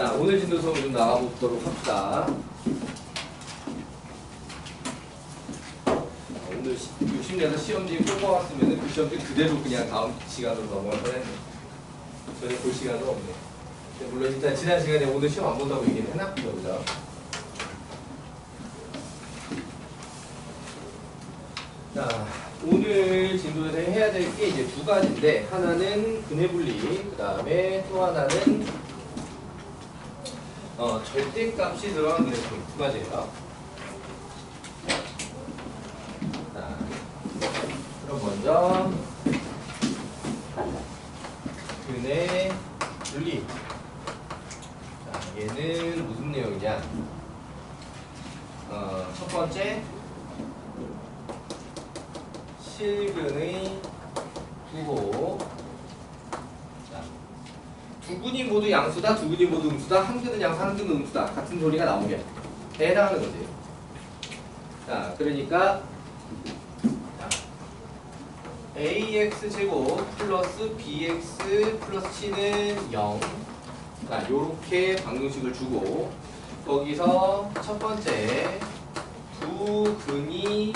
자, 오늘 진도 수업 좀 나가보도록 합시다. 오늘 60내에서 시험지 뽑아왔으면 그 시험지 그대로 그냥 다음 시간으로 넘어갈 뻔했네. 전혀 볼 시간은 없네. 물론 일단 지난 시간에 오늘 시험 안 본다고 얘기는 해놨고요, 그죠? 자, 오늘 진도에서 해야 될 게 이제 두 가지인데, 하나는 근해 분리, 그 다음에 또 하나는 절대값이 들어간 근해 분리 두 가지예요. 자, 그럼 먼저 근해 분리. 자, 얘는 무슨 내용이냐? 첫 번째. 실근의 부호. 자, 두 근이 모두 양수다, 두 근이 모두 음수다, 한 근은 양수, 한 근은 음수다. 같은 소리가 나오면 해당하는 거지. 자, 그러니까 ax제곱 플러스 bx 플러스 c는 0. 자, 요렇게 방정식을 주고 거기서 첫 번째 두 근이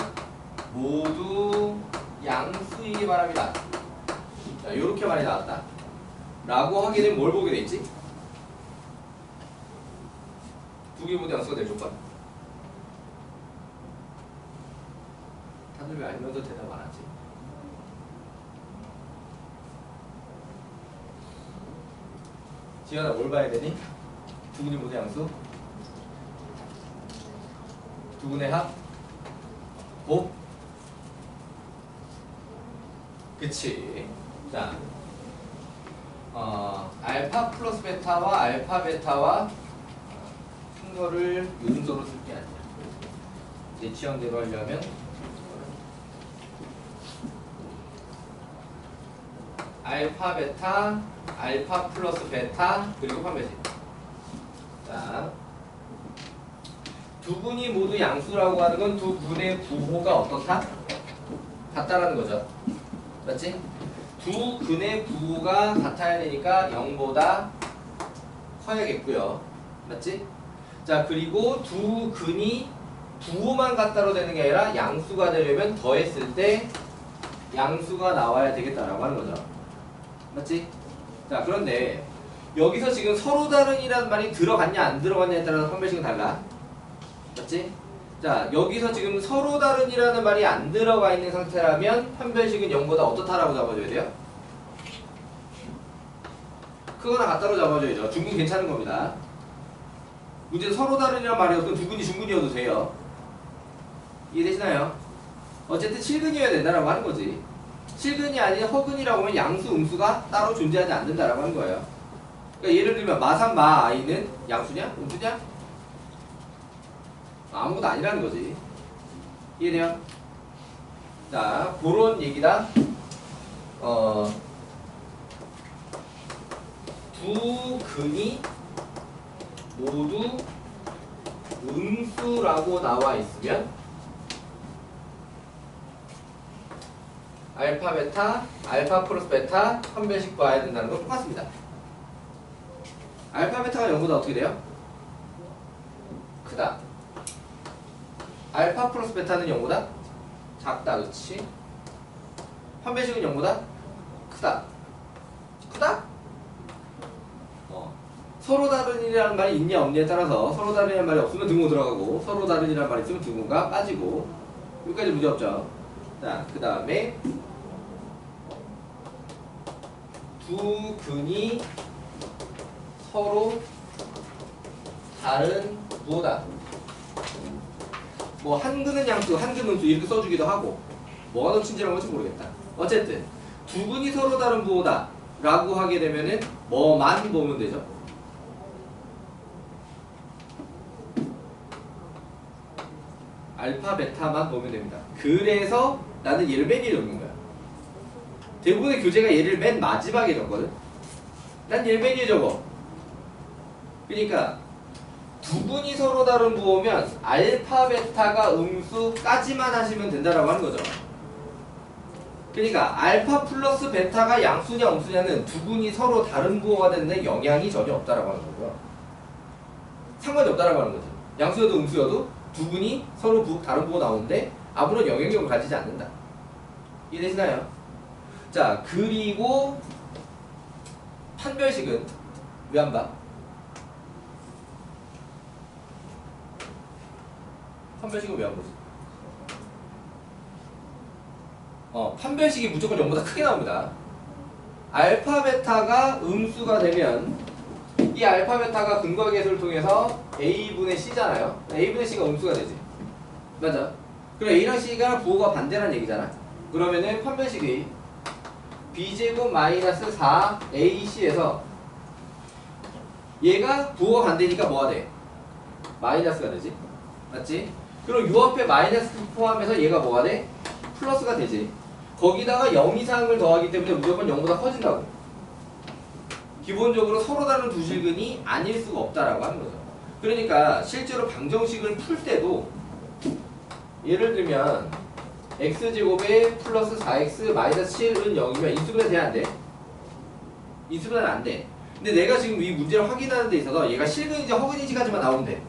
모두 양수이기 바랍니다. 자, 요렇게 말이 나왔다. 라고 하게 되면 뭘 보게 되있지? 두 개 모두 양수가 될 조건. 다들 왜 알면서 대답 안 하지? 지현아, 뭘 봐야 되니? 두 근이 모두 양수? 두 근의 합? 곱? 그치. 자, 알파 플러스 베타와 알파 베타와 순서를 요순서로 쓸 게 아니야. 내 취향대로 하려면 알파 베타, 알파 플러스 베타, 그리고 판별식. 자, 두 분이 모두 양수라고 하는 건 두 분의 부호가 어떻다? 같다라는 거죠. 맞지? 두 근의 부호가 같아야 되니까 0보다 커야겠고요. 맞지? 자, 그리고 두 근이 부호만 같다로 되는 게 아니라 양수가 되려면 더했을 때 양수가 나와야 되겠다라고 하는 거죠. 맞지? 자, 그런데 여기서 지금 서로 다른이라는 말이 들어갔냐 안 들어갔냐에 따라서 판별식은 달라. 맞지? 자, 여기서 지금 서로 다른이라는 말이 안 들어가 있는 상태라면 판별식은 0보다 어떻다라고 잡아줘야 돼요? 크거나 같다로 잡아줘야죠. 중근 괜찮은 겁니다. 문제는 서로 다른이라는 말이 없으면 두 근이 중근이어도 돼요. 이해되시나요? 어쨌든 실근이어야 된다라고 하는 거지. 실근이 아닌 허근이라고 하면 양수, 음수가 따로 존재하지 않는다라고 하는 거예요. 그러니까 예를 들면 마산, 마아이는 양수냐? 음수냐? 아무것도 아니라는 거지. 이해돼요? 자, 그런 얘기다. 두 근이 모두 음수라고 나와 있으면 알파, 베타, 알파 플러스 베타 판별식 봐야 된다는 건 똑같습니다. 알파, 베타가 0보다 어떻게 돼요? 크다. 알파 플러스 베타는 0보다 작다. 그렇지? 판별식은 0보다 크다. 크다? 서로 다른이라는 말이 있냐 없냐에 따라서 서로 다른이라는 말이 없으면 등호 들어가고 서로 다른이라는 말이 있으면 등호가 빠지고. 여기까지 문제 없죠? 자, 그 다음에 두 근이 서로 다른 부호다. 뭐 한 근은 양수, 한 근은 음수 이렇게 써주기도 하고 뭐가 더 친절한 건지 모르겠다. 어쨌든 두 근이 서로 다른 부호다 라고 하게 되면은 뭐만 보면 되죠? 알파, 베타만 보면 됩니다. 그래서 나는 얘를 맨 위에 적는 거야. 대부분의 교재가 얘를 맨 마지막에 적거든. 난 얘를 맨 위에 적어. 그러니까 두 분이 서로 다른 부호면 알파, 베타가 음수까지만 하시면 된다라고 하는 거죠. 그러니까 알파 플러스 베타가 양수냐 음수냐는 두 분이 서로 다른 부호가 되는데 영향이 전혀 없다라고 하는 거고요. 상관이 없다라고 하는 거죠. 양수여도 음수여도 두 분이 서로 다른 부호 나오는데 아무런 영향력을 가지지 않는다. 이해되시나요? 자, 그리고 판별식은 왜 안 봐? 판별식은 왜 안 보지? 판별식이 무조건 0보다 크게 나옵니다. 알파 베타가 음수가 되면 이 알파 베타가 근과 계수를 통해서 a분의 c잖아요. a분의 c가 음수가 되지. 맞아. 그럼 a랑 c가 부호가 반대란 얘기잖아. 그러면은 판별식이 b제곱 마이너스 4ac에서 얘가 부호가 반대니까 뭐가 돼? 마이너스가 되지. 맞지? 그럼 요 앞에 마이너스 포함해서 얘가 뭐가 돼? 플러스가 되지. 거기다가 0 이상을 더하기 때문에 무조건 0보다 커진다고. 기본적으로 서로 다른 두 실근이 아닐 수가 없다라고 하는 거죠. 그러니까 실제로 방정식을 풀 때도 예를 들면 x제곱에 플러스 4x 마이너스 7은 0이면 인수분해 돼야 안 돼? 인수분해는 안 돼. 근데 내가 지금 이 문제를 확인하는 데 있어서 얘가 실근인지 허근인지까지만 나오면 돼.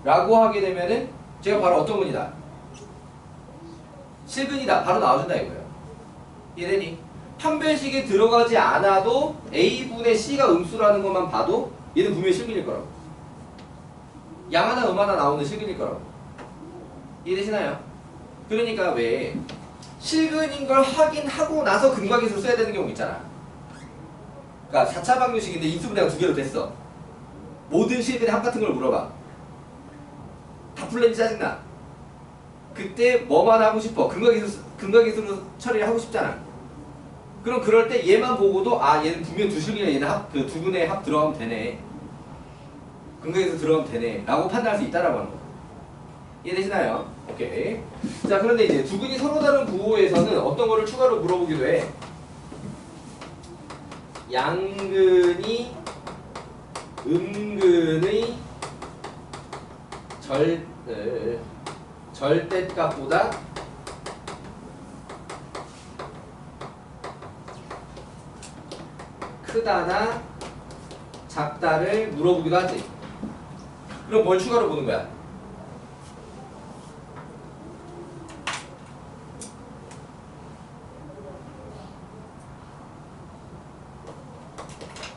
라고 하게 되면은 제가 바로 어떤 분이다? 실근이다. 바로 나와준다 이거예요. 이해되니? 판별식에 들어가지 않아도 a분의 c가 음수라는 것만 봐도 얘는 분명히 실근일 거라고. 양 하나 음 하나 나오는 실근일 거라고. 이해되시나요? 그러니까 왜 실근인 걸 확인하고 나서 근과 계수를 써야 되는 경우 있잖아. 그러니까 4차 방정식인데 인수분해가 두 개로 됐어. 모든 실근의 합 같은 걸 물어봐. 다 풀는지 짜증나. 그때 뭐만 하고 싶어? 근과 계수로 처리를 하고 싶잖아. 그럼 그럴 때 얘만 보고도 아 얘는 분명 두 실근이나 얘는 그 두 분의 합 들어가면 되네. 근과 계수 들어가면 되네. 라고 판단할 수 있다라고 하는 거. 이해되시나요? 오케이. 자, 그런데 이제 두 분이 서로 다른 부호에서는 어떤 거를 추가로 물어보기도 해. 양근이 음근의 절대값보다 크다나 작다를 물어보기도 하지. 그럼 뭘 추가로 보는 거야?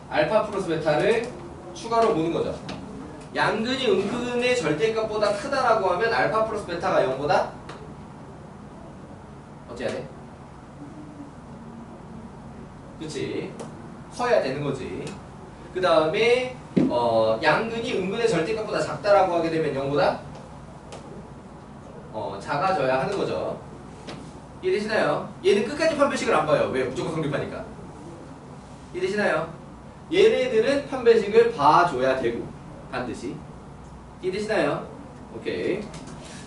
알파 플러스 베타를 추가로 보는 거죠. 양근이 음근의 절대값보다 크다라고 하면 알파 플러스 베타가 0보다 어찌 해야 돼? 그치? 커야 되는 거지. 그 다음에 양근이 음근의 절대값보다 작다라고 하게 되면 0보다 작아져야 하는 거죠. 이해되시나요? 얘는 끝까지 판별식을 안 봐요. 왜? 무조건 성립하니까. 이해되시나요? 얘네들은 판별식을 봐줘야 되고 반드시. 이해되시나요? 오케이.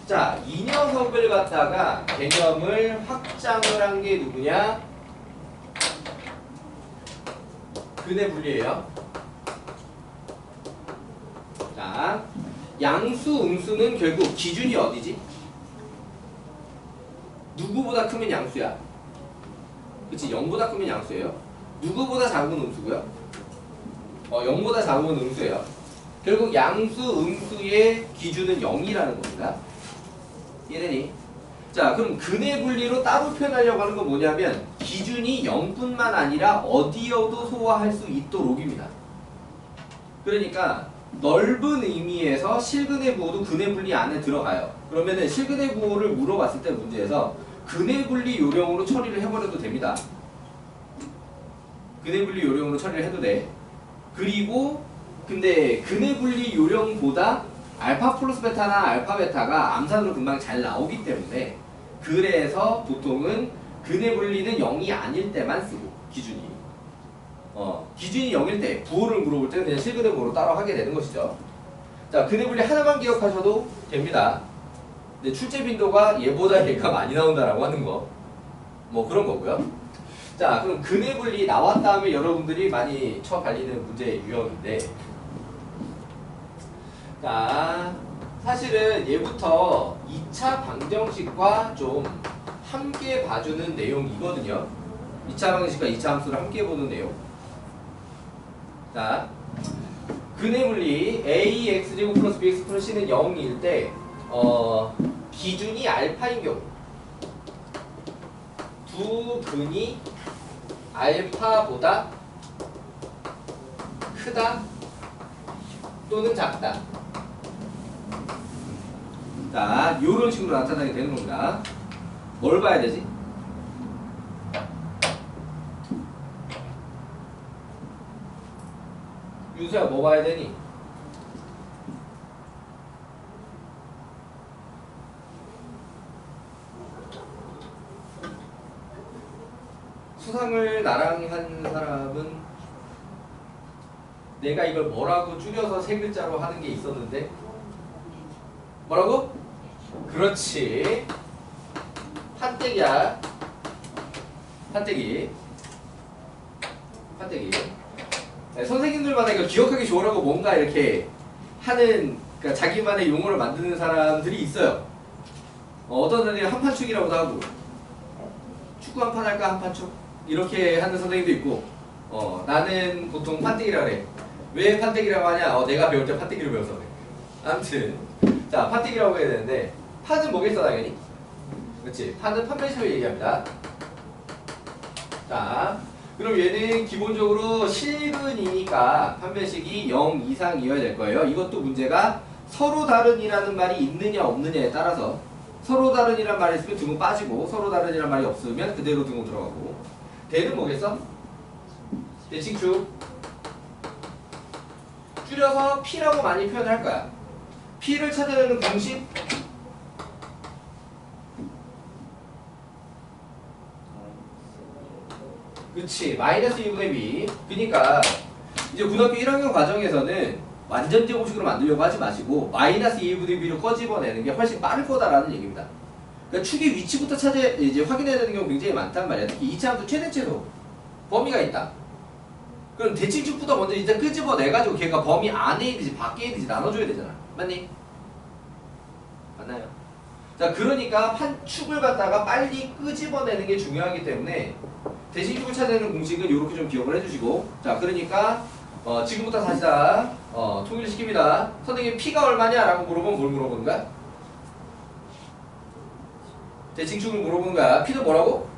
자, 이 녀석을 갖다가 개념을 확장을 한 게 누구냐? 근의 분리예요. 자, 양수, 음수는 결국 기준이 어디지? 누구보다 크면 양수야. 그치? 0보다 크면 양수예요. 누구보다 작으면 음수고요. 0보다 작으면 음수예요. 결국 양수, 음수의 기준은 0이라는 겁니다. 이해되니? 자, 그럼 근의 분리로 따로 표현하려고 하는 건 뭐냐면 기준이 0뿐만 아니라 어디여도 소화할 수 있도록입니다. 그러니까 넓은 의미에서 실근의 부호도 근의 분리 안에 들어가요. 그러면은 실근의 부호를 물어봤을 때 문제에서 근의 분리 요령으로 처리를 해버려도 됩니다. 근의 분리 요령으로 처리를 해도 돼. 그리고 근데 근의 분리 요령보다 알파 플러스 베타나 알파 베타가 암산으로 금방 잘 나오기 때문에 그래서 보통은 근의 분리는 0이 아닐 때만 쓰고 기준이 기준이 0일 때 부호를 물어볼 때는 그냥 실근의 부호로 따로 하게 되는 것이죠. 자, 근의 분리 하나만 기억하셔도 됩니다. 근데 출제 빈도가 얘보다 얘가 많이 나온다라고 하는 거 뭐 그런 거고요. 자, 그럼 근의 분리 나왔 다음에 여러분들이 많이 쳐갈리는 문제 유형인데, 자, 사실은 얘부터 2차 방정식과 좀 함께 봐주는 내용이거든요. 2차 방정식과 2차 함수를 함께 보는 내용. 자, 근의 분리 AX제곱 플러스 BX 플러스 C는 0일 때 기준이 알파인 경우 두 근이 알파보다 크다 또는 작다. 자, 요런 식으로 나타나게 되는 겁니다. 뭘 봐야 되지? 유수야, 뭐 봐야 되니? 수상을 나랑 한 사람은 내가 이걸 뭐라고 줄여서 세 글자로 하는 게 있었는데 뭐라고? 그렇지. 판때기야. 판때기. 네, 선생님들마다 이거 기억하기 좋으라고 뭔가 이렇게 하는, 그러니까 자기만의 용어를 만드는 사람들이 있어요. 어떤 선생님이 한판축이라고도 하고, 축구 한 판 할까 한판축? 이렇게 하는 선생님도 있고, 나는 보통 판때기라 그래. 왜 판때기라고 하냐? 내가 배울 때 판때기를 배워서 그래. 아무튼, 자, 판때기라고 해야 되는데, 판은 뭐겠어, 당연히? 그렇지. 판은 판별식을 얘기합니다. 자, 그럼 얘는 기본적으로 실근이니까 판별식이 0 이상이어야 될 거예요. 이것도 문제가 서로 다른이라는 말이 있느냐 없느냐에 따라서 서로 다른이란 말이 있으면 등호 빠지고 서로 다른이란 말이 없으면 그대로 등호 들어가고. 대는 뭐겠어? 대칭축. 줄여서 P라고 많이 표현할 거야. P를 찾아내는 공식 그치, 마이너스 2분의 B. 그니까 이제 고등학교 1학년 과정에서는 완전 제곱식으로 만들려고 하지 마시고 마이너스 2분의 B를 꺼집어내는 게 훨씬 빠를 거다라는 얘기입니다. 그러니까 축의 위치부터 이제 확인해야 되는 경우 굉장히 많단 말이야. 특히 2차 함수 최대치로 범위가 있다. 그럼 대칭축부터 먼저 일단 끄집어내가지고 걔가 범위 안에 있는지 밖에 있는지 나눠줘야 되잖아. 맞니? 맞나요? 자, 그러니까 판축을 갖다가 빨리 끄집어내는 게 중요하기 때문에 대칭축을 찾아내는 공식은 이렇게 좀 기억을 해주시고. 자, 그러니까 지금부터 다시 다 통일시킵니다. 선생님 P가 얼마냐? 라고 물어보면 뭘 물어보는 거야? 대칭축을 물어보는 거야. P는 뭐라고?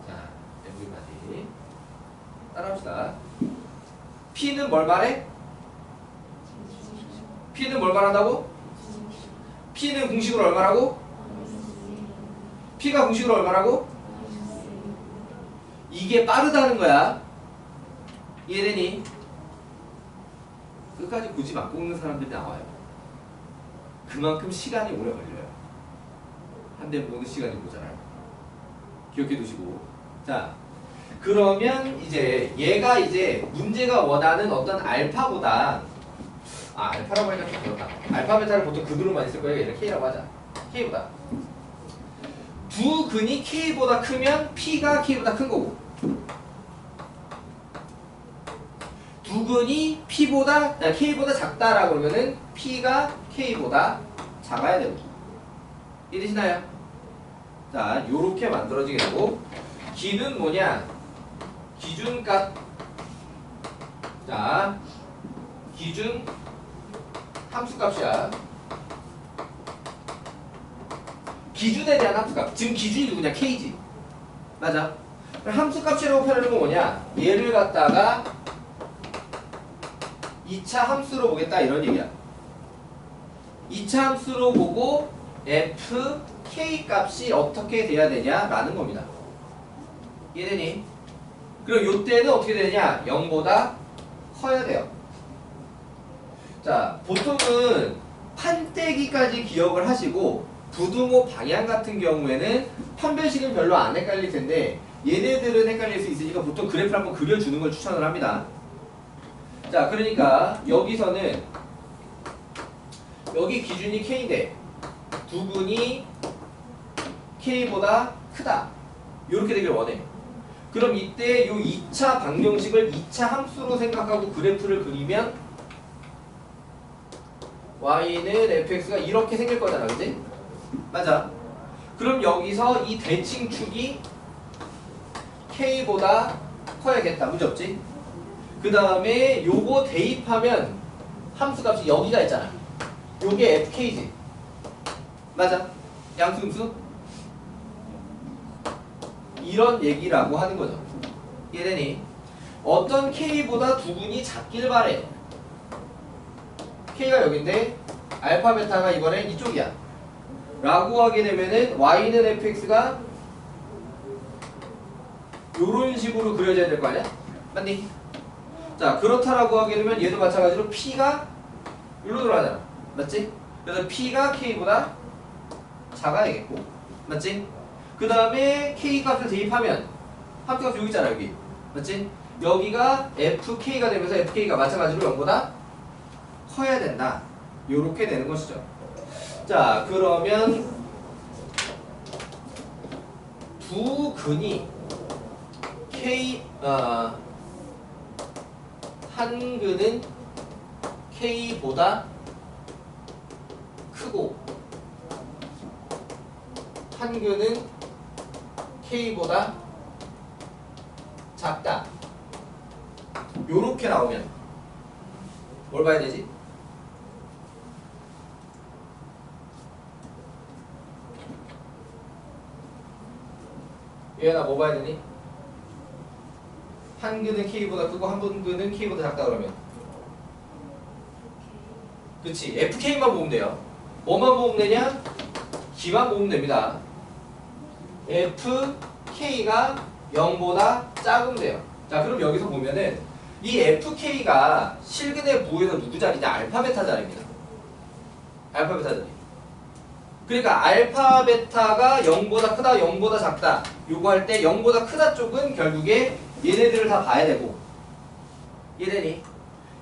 자, 여기까지 따라합시다. P는 뭘 말해? P는 뭘 말한다고? P는 공식으로 얼마라고? P가 공식으로 얼마라고? 이게 빠르다는 거야. 이해되니? 끝까지 굳이 맞고 오는 사람들이 나와요. 그만큼 시간이 오래 걸려요. 한 대 보는 시간이 모자라요. 기억해 두시고. 자, 그러면 이제 얘가 이제 문제가 원하는 어떤 알파보다, 알파라고 하니까 좀 그렇다. 알파 베타를 보통 근으로 많이 쓸 거예요. 얘를 K라고 하자. K보다. 두 근이 K보다 크면 P가 K보다 큰 거고, 두 근이 K보다 작다라고 그러면은 P가 K보다 작아야 되고. 이해되시나요? 자, 요렇게 만들어지게 되고, 기는 뭐냐? 기준값. 자, 기준 함수값이야. 기준에 대한 함수값. 지금 기준이 누구냐? K지. 맞아. 함수값이라고 표현하는 건 뭐냐? 얘를 갖다가 2차 함수로 보겠다 이런 얘기야. 2차 함수로 보고 f, k 값이 어떻게 돼야 되냐라는 겁니다. 이해되니? 그럼 요때는 어떻게 되냐? 0보다 커야 돼요. 자, 보통은 판때기까지 기억을 하시고 부등호 방향 같은 경우에는 판별식은 별로 안 헷갈릴 텐데 얘네들은 헷갈릴 수 있으니까 보통 그래프를 한번 그려주는 걸 추천을 합니다. 자, 그러니까 여기서는 여기 기준이 K인데 두 근이 K보다 크다. 이렇게 되길 원해. 그럼 이때 요 2차 방정식을 2차 함수로 생각하고 그래프를 그리면 y는 fx가 이렇게 생길 거잖아. 그치? 맞아. 그럼 여기서 이 대칭축이 K보다 커야겠다. 문제 없지? 그 다음에 요거 대입하면 함수값이 여기가 있잖아. 요게 fk지. 맞아? 양수음수? 이런 얘기라고 하는 거죠. 이해되니? 어떤 k보다 두근이 작길 바래. k가 여긴데 알파 베타가 이번엔 이쪽이야. 라고 하게 되면은 y는 fx가 요런 식으로 그려져야 될 거 아니야? 맞니? 자, 그렇다라고 하게 되면 얘도 마찬가지로 p가 일로 들어가잖아. 맞지? 그래서 p가 k보다 작아야겠고. 맞지? 그 다음에 k 값을 대입하면 함수값 여기 있잖아. 여기. 맞지? 여기가 fk가 되면서 fk가 마찬가지로 0보다 커야 된다. 요렇게 되는 것이죠. 자, 그러면 두 근이 한 근은 k보다 크고 한 근은 k보다 작다. 요렇게 나오면 뭘 봐야 되지? 얘나 뭐 봐야 되니? 한 근은 k보다 크고 한 근은 k보다 작다 그러면 그치? fk만 보면 돼요. 뭐만 보면 되냐? 기만 보면 됩니다. fk가 0보다 작으면 돼요. 자, 그럼 여기서 보면은 이 fk가 실근의 부호에서 누구 자리냐? 알파 베타 자리입니다. 알파 베타 자리. 그러니까 알파 베타가 0보다 크다, 0보다 작다. 요거 할 때 0보다 크다 쪽은 결국에 얘네들을 다 봐야 되고. 이해되니?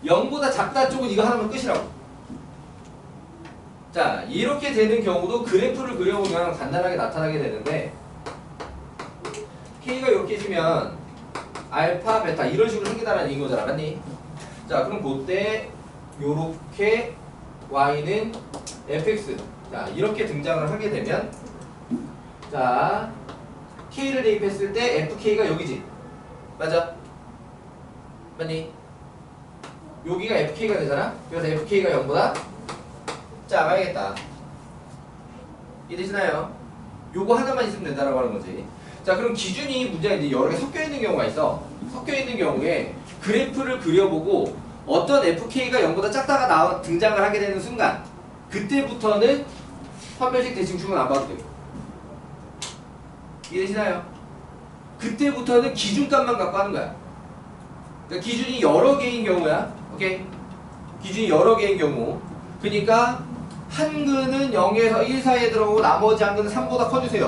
0보다 작다 쪽은 이거 하나만 끝이라고. 자, 이렇게 되는 경우도 그래프를 그려보면 간단하게 나타나게 되는데 k가 이렇게 주면 알파, 베타 이런 식으로 생기다라는 얘기인 거잖아. 맞니? 자, 그럼 그때 요렇게 y는 fx. 자, 이렇게 등장을 하게 되면 자, k를 대입했을 때 fk가 여기지. 맞아? 맞니? 여기가 fk가 되잖아? 그래서 fk가 0보다 작아야겠다. 이해되시나요? 요거 하나만 있으면 된다라고 하는 거지. 자, 그럼 기준이 문제가 이제 여러 개 섞여 있는 경우가 있어. 섞여 있는 경우에 그래프를 그려보고 어떤 fk가 0보다 작다가 등장을 하게 되는 순간 그때부터는 판별식 대칭축은 안 봐도 돼요. 이해되시나요? 그때부터는 기준값만 갖고 하는 거야. 그러니까 기준이 여러 개인 경우야. 오케이? 기준이 여러 개인 경우. 그러니까 한 근은 0에서 1 사이에 들어가고 나머지 한 근은 3보다 커주세요.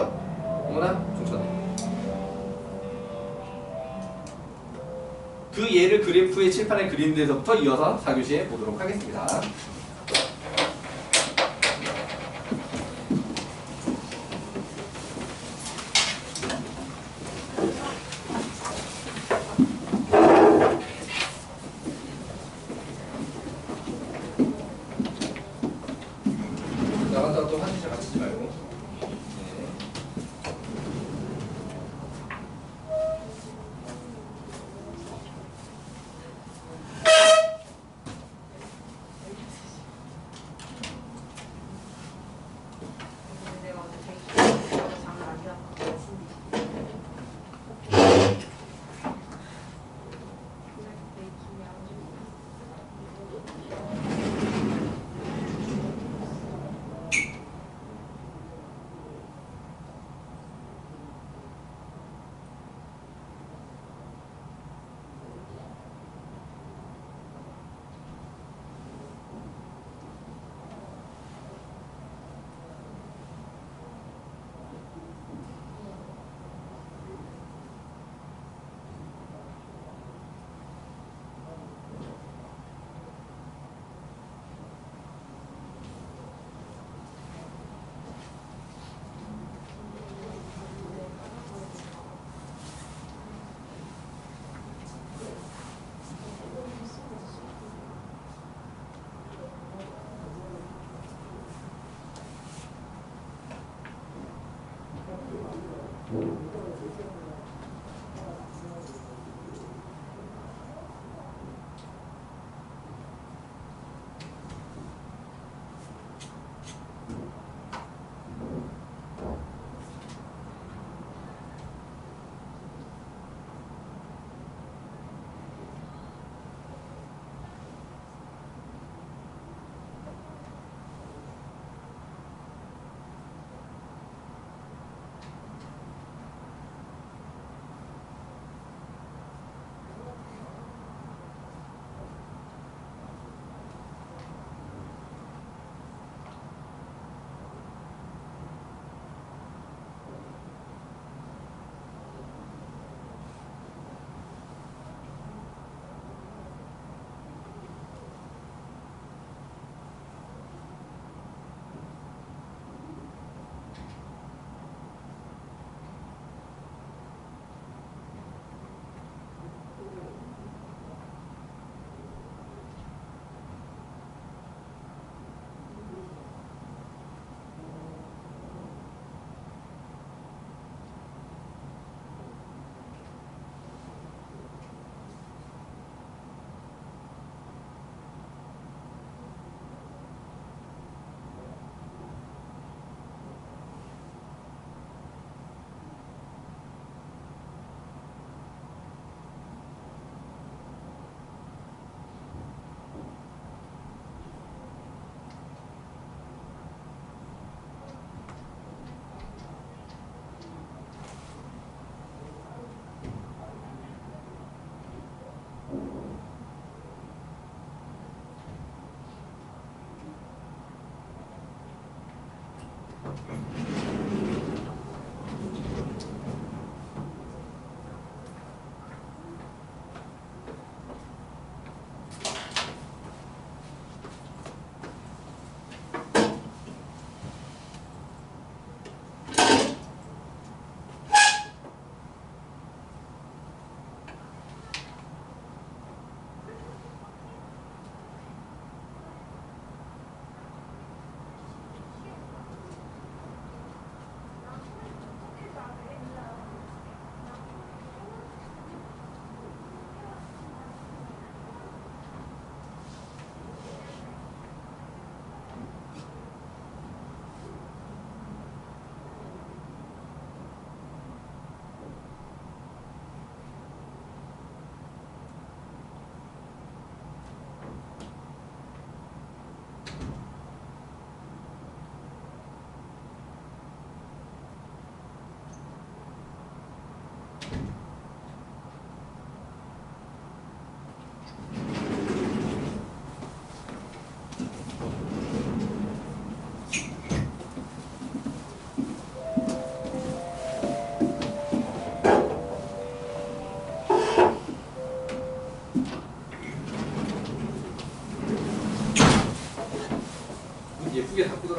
어머나? 중천해. 그 예를 그래프의 칠판에 그리는 데서부터 이어서 4교시에 보도록 하겠습니다. 나갔다가 또 화장실 가시지 말고. 네.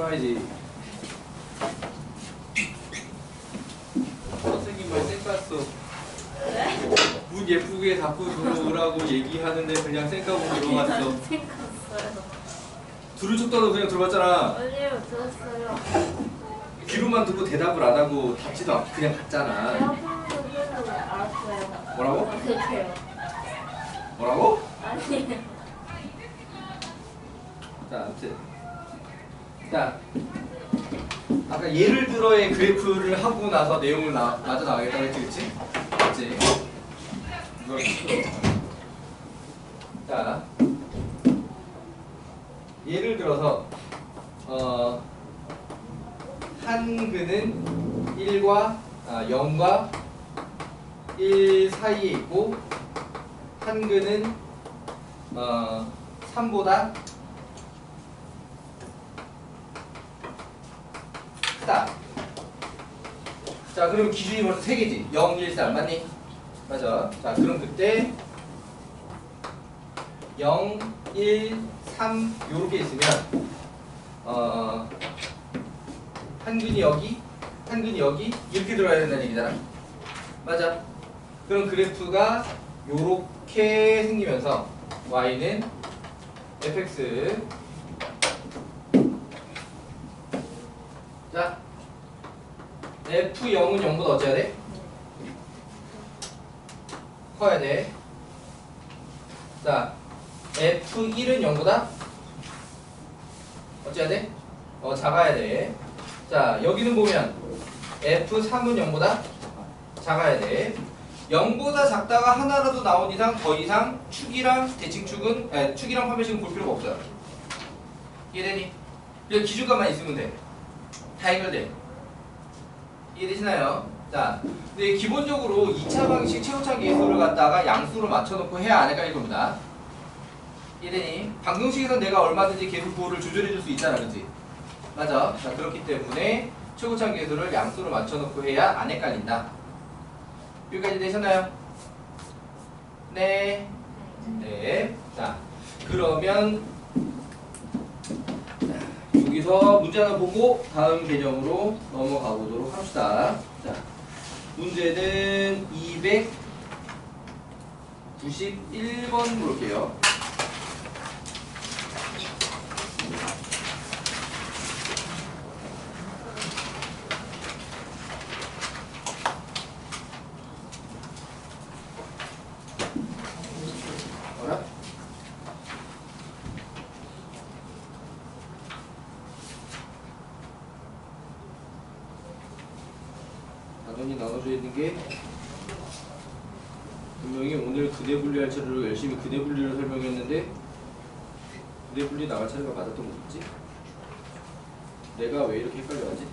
따라와야지. 선생님 왜 쌩깠어? 문 예쁘게 닫고 들어오라고 얘기하는데 그냥 쌩까고 들어갔어. 생각했어요. 들을 척도 그냥 들어갔잖아. 아니요, 들었어요. 귀로만 듣고 대답을 안 하고 닫지도 않고 그냥 갔잖아. 제가 부르는 알았어요. 뭐라고? 어떡해요? 뭐라고? 아니에요. 자, 아무튼. 자, 아까 예를 들어의 그래프를 하고 나서 내용을 마저 나가겠다고 했지, 그치? 그치? 이걸 자, 예를 들어서 한 근은 0과 1 사이에 있고 한 근은 3보다 크다. 자, 그럼 기준이 벌써 3개지. 0, 1, 3 맞니? 맞아. 자, 그럼 그때 0, 1, 3 요렇게 있으면 한 근이 여기, 한 근이 여기 이렇게 들어가야 된다는 얘기잖아. 맞아. 그럼 그래프가 요렇게 생기면서 y는 fx 자 f0은 0보다 어째야 돼? 커야 돼. 자 f1은 0보다 어째야 돼? 작아야 돼. 자 여기는 보면 f3은 0보다 작아야 돼. 0보다 작다가 하나라도 나온 이상 더 이상 축이랑 대칭축은 축이랑 판별식은 볼 필요가 없어요. 이해되니? 그냥 기준값만 있으면 돼. 다 해결돼. 이해되시나요? 자, 근데 기본적으로 2차 방식 최고차 계수를 갖다가 양수로 맞춰놓고 해야 안 헷갈릴 겁니다. 이해되니? 방정식에서 내가 얼마든지 계수 구호를 조절해줄 수 있잖아, 그치? 맞아. 자, 그렇기 때문에 최고차 계수를 양수로 맞춰놓고 해야 안 헷갈린다. 여기까지 되셨나요? 네. 네. 자, 그러면 여기서 문제 하나 보고 다음 개념으로 넘어가 보도록 합시다. 자, 문제는 291번 볼게요. 뭐라? 당연히 나눠져 있는 게 분명히 오늘 그대 분리할 차례로 열심히 그대 분리를 설명했는데 그대 분리 나갈 차례가 맞았던 거겠지? 내가 왜 이렇게 헷갈려하지?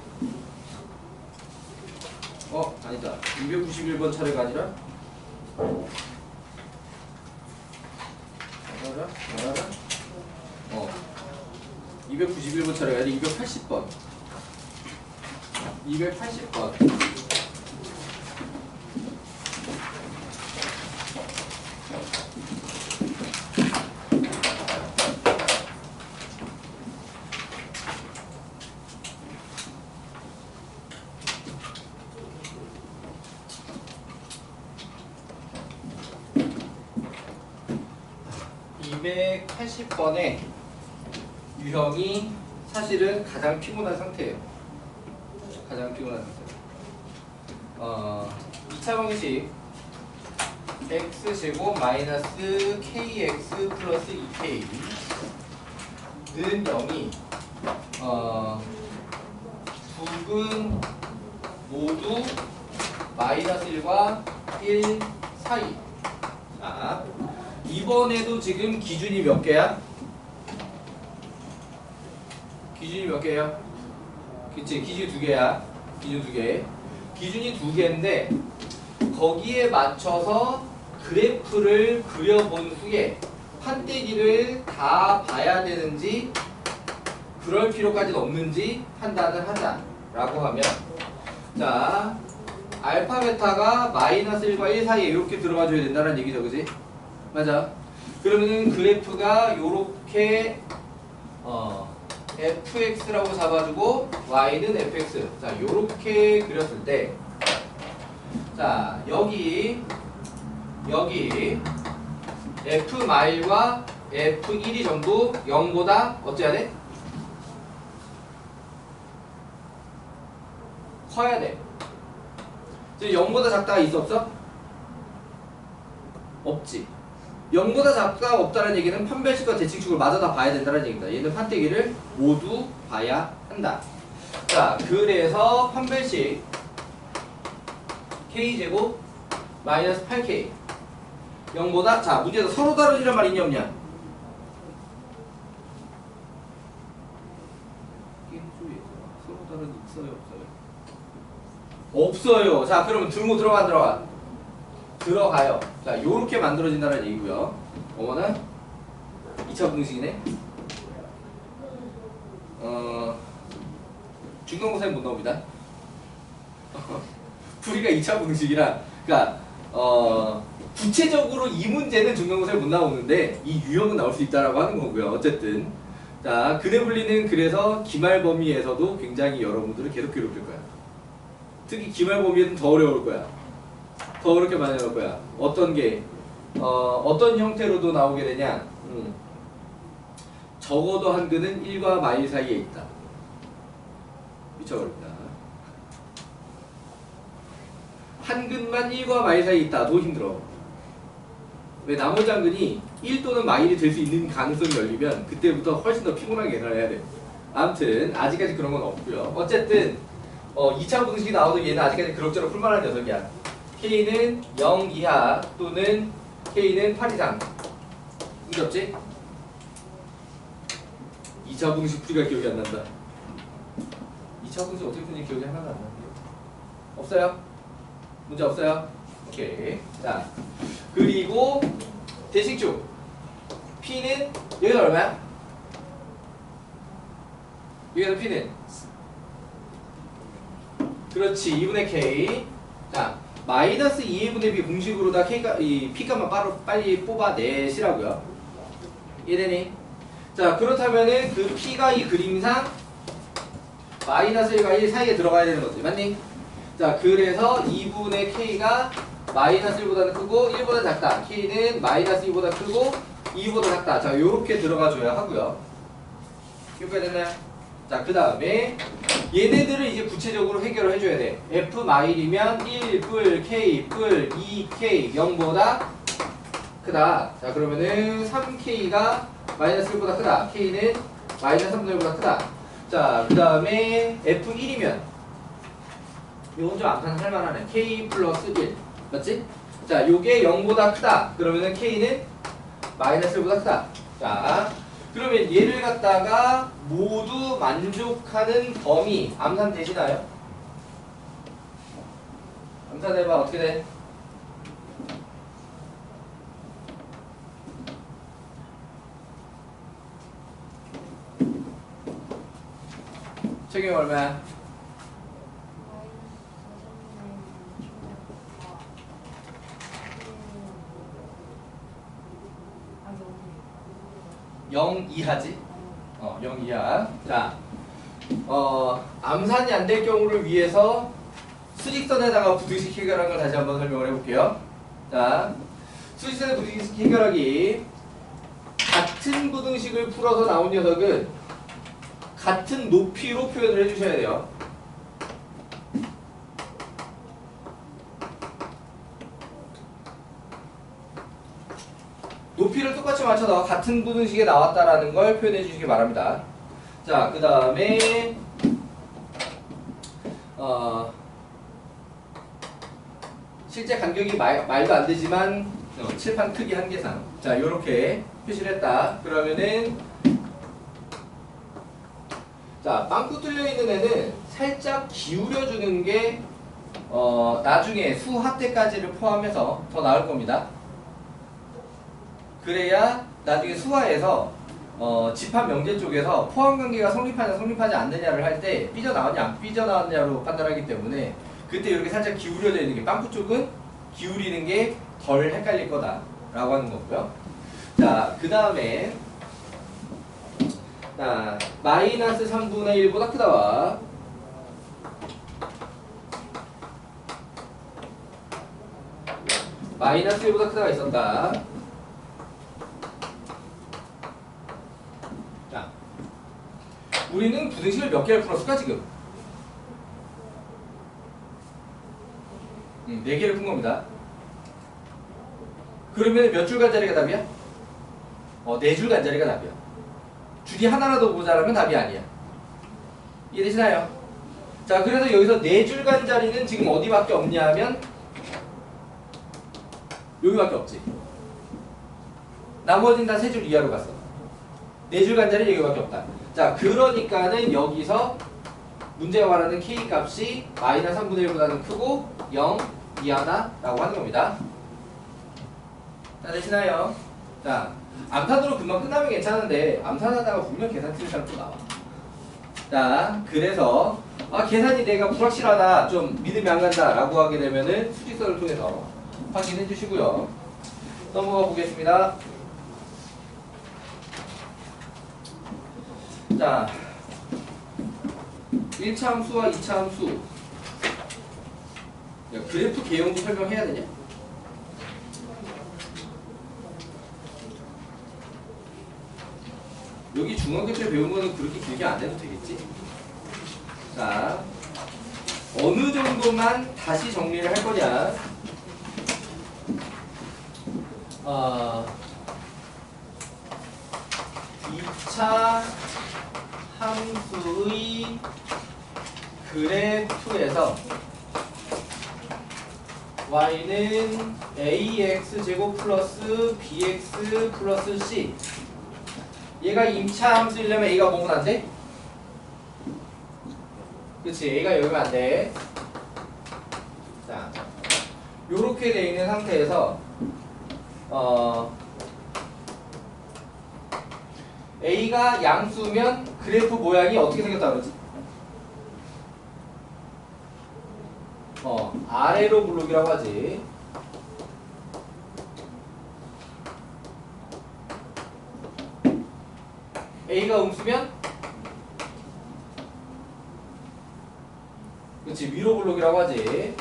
아니다. 291번 차례가 아니라 알아라? 291번 차례가 아니라 280번 280번 280번의 유형이 사실은 가장 피곤한 상태예요. 가장 피곤한 상태. 2차 방식 x제곱 마이너스 kx 플러스 2k는 0이 두 근 모두 마이너스 1과 1 사이. 자, 이번에도 지금 기준이 몇 개야? 기준이 몇 개야? 그치, 기준이 2개야. 기준 2개. 기준이 2개인데 거기에 맞춰서 그래프를 그려본 후에 판때기를 다 봐야 되는지 그럴 필요까지는 없는지 판단을 하자라고 하면, 자 알파 베타가 마이너스 1과 1 사이에 이렇게 들어가 줘야 된다는 얘기죠, 그지? 맞아. 그러면은 그래프가 요렇게 fx라고 잡아주고 y는 fx. 자, 요렇게 그렸을 때, 자, 여기 f-과 f1이 전부 0보다 어째야 돼? 커야 돼. 지금 0보다 작다가 있어 없어? 없지. 0보다 작다가 없다는 얘기는 판별식과 대칭축을 마저 다 봐야 된다는 얘기입니다. 얘는 판때기를 모두 봐야 한다. 자, 그래서 판별식 k제곱 마이너스 8k 0보다, 자, 문제에서 서로 다르지란 말 있냐 없냐? 서로 다르지 있어요 없어요? 없어요. 자, 그러면 등호 들어가 안 들어가? 들어가요. 자, 요렇게 만들어진다는 얘기고요. 어머나 2차 분식이네. 중간고사는 못 나옵니다. 풀이가 2차 분식이라, 그러니까 구체적으로 이 문제는 중간고사에 못 나오는데 이 유형은 나올 수 있다라고 하는 거고요. 어쨌든 자, 근해분리는 그래서 기말 범위에서도 굉장히 여러분들을 계속 괴롭힐 거야. 특히 기말 범위에는 더 어려울 거야. 더 어렵게 많이 나올 거야. 어떤 게 어떤 형태로도 나오게 되냐? 적어도 한 근은 1과 마일 사이에 있다. 미쳐버립니다. 한 근만 1과 마일 사이에 있다. 더 힘들어. 왜? 나머지 한 근이 1 또는 마일이 될 수 있는 가능성이 열리면 그때부터 훨씬 더 피곤하게 계산을 해야 돼. 아무튼 아직까지 그런 건 없고요. 어쨌든 2차 분식이 나와도 얘는 아직까지 그럭저럭 풀만한 녀석이야. K는 0 이하 또는 K는 8 이상. 문제 없지? 2차 분식 풀이가 기억이 안 난다. 2차 분식 어떻게 푸는지 기억이 하나도 안 나는데요. 없어요? 문제 없어요? 오케이. 자, 그리고 대칭축 P는 여기서 얼마야? 여기서 P는 그렇지 2분의 K. 자, 마이너스 2분의 B 공식으로 다 K가 이 P값만 빨리 뽑아내시라고요. 이해되니? 자, 그렇다면은 그 P가 이 그림상 마이너스 1과 1 사이에 들어가야 되는 거지. 맞니? 자, 그래서 2분의 K가 마이너스 1보다는 크고 1보다 작다. K는 마이너스 2보다 크고 2보다 작다. 자, 요렇게 들어가 줘야 하고요. 여기까지 됐나요? 자, 그 다음에 얘네들을 이제 구체적으로 해결을 해줘야 돼. F 마일이면 1 뿔 K 뿔 2K 0보다 크다. 자, 그러면은 3K가 마이너스 1보다 크다. K는 마이너스 3분의 1보다 크다. 자, 그 다음에 F1이면 요건 좀 암산할 만하네. K 플러스 1 맞지? 자, 요게 0보다 크다. 그러면은 K는 마이너스 1보다 크다. 자, 그러면 얘를 갖다가 모두 만족하는 범위 암산 되시나요? 암산해봐. 어떻게 돼? 책임 얼마야? 영 이하지? 0 이하. 자, 암산이 안 될 경우를 위해서 수직선에다가 부등식 해결하는 걸 다시 한번 설명을 해볼게요. 자, 수직선의 부등식 해결하기. 같은 부등식을 풀어서 나온 녀석은 같은 높이로 표현을 해주셔야 돼요. 높이를 똑같이 맞춰서 같은 부등식에 나왔다라는 걸 표현해 주시기 바랍니다. 자, 그 다음에 실제 간격이 말도 안 되지만 칠판 크기 한계상. 자, 요렇게 표시를 했다. 그러면은 자, 빵꾸 뚫려 있는 애는 살짝 기울여 주는 게 나중에 수학 때까지를 포함해서 더 나을 겁니다. 그래야 나중에 수화에서 집합 명제 쪽에서 포함관계가 성립하냐 성립하지 않느냐를 할 때 삐져나왔냐 안 삐져나왔냐로 판단하기 때문에 그때 이렇게 살짝 기울여져 있는 게 빵꾸 쪽은 기울이는 게 덜 헷갈릴 거다 라고 하는 거고요. 자, 그 다음에 자, 마이너스 3분의 1보다 크다와 마이너스 1보다 크다가 있었다. 자, 우리는 부등식을 몇 개를 풀었을까 지금? 4개를 푼 겁니다. 그러면 몇 줄 간자리가 답이야? 4줄 간자리가 답이야. 줄이 하나라도 모자라면 답이 아니야. 이해되시나요? 자, 그래서 여기서 4줄 간자리는 지금 어디밖에 없냐 하면 여기밖에 없지. 나머지는 다 3줄 이하로 갔어. 4줄 간자리 여기밖에 없다. 자, 그러니까는 여기서 문제가 말하는 k 값이 마이너스 3분의 1보다는 크고 0 이하다라고 하는 겁니다. 자, 되시나요? 자, 암산으로 금방 끝나면 괜찮은데 암산하다가 분명 계산 틀린 사람 또 나와. 자, 그래서 계산이 내가 불확실하다, 좀 믿음이 안 간다 라고 하게 되면은 수직선을 통해서 확인해 주시고요. 넘어가 보겠습니다. 자, 1차 함수와 2차 함수. 야, 그래프 개요도 설명해야 되냐? 여기 중학교 때 배운 거는 그렇게 길게 안 해도 되겠지? 자, 어느 정도만 다시 정리를 할 거냐? 2차 함수의 그래프에서 y는 ax제곱 플러스 bx 플러스 c. 얘가 임차 함수이려면 a가 뭐면 안 돼? 그치, a가 여기면 안 돼. 자, 요렇게 돼 있는 상태에서 a가 양수면 그래프 모양이 어떻게 생겼다 그러지? 아래로 블록이라고 하지. a가 음수면 그치, 위로 블록이라고 하지.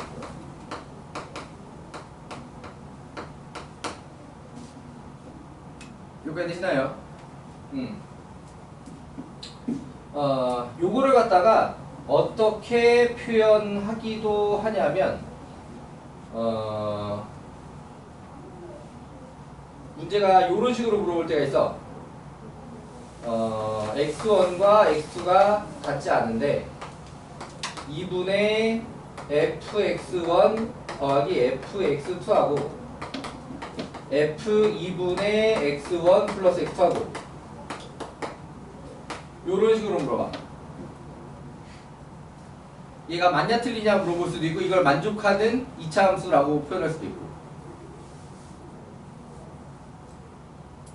여기까지 되시나요? 요거를 갖다가 어떻게 표현하기도 하냐면 문제가 요런 식으로 물어볼 때가 있어. x1과 x2가 같지 않은데 2분의 fx1 더하기 fx2하고 f2분의 x1 플러스 x2하고 요런 식으로 물어봐. 얘가 맞냐 틀리냐 물어볼 수도 있고 이걸 만족하는 2차 함수라고 표현할 수도 있고.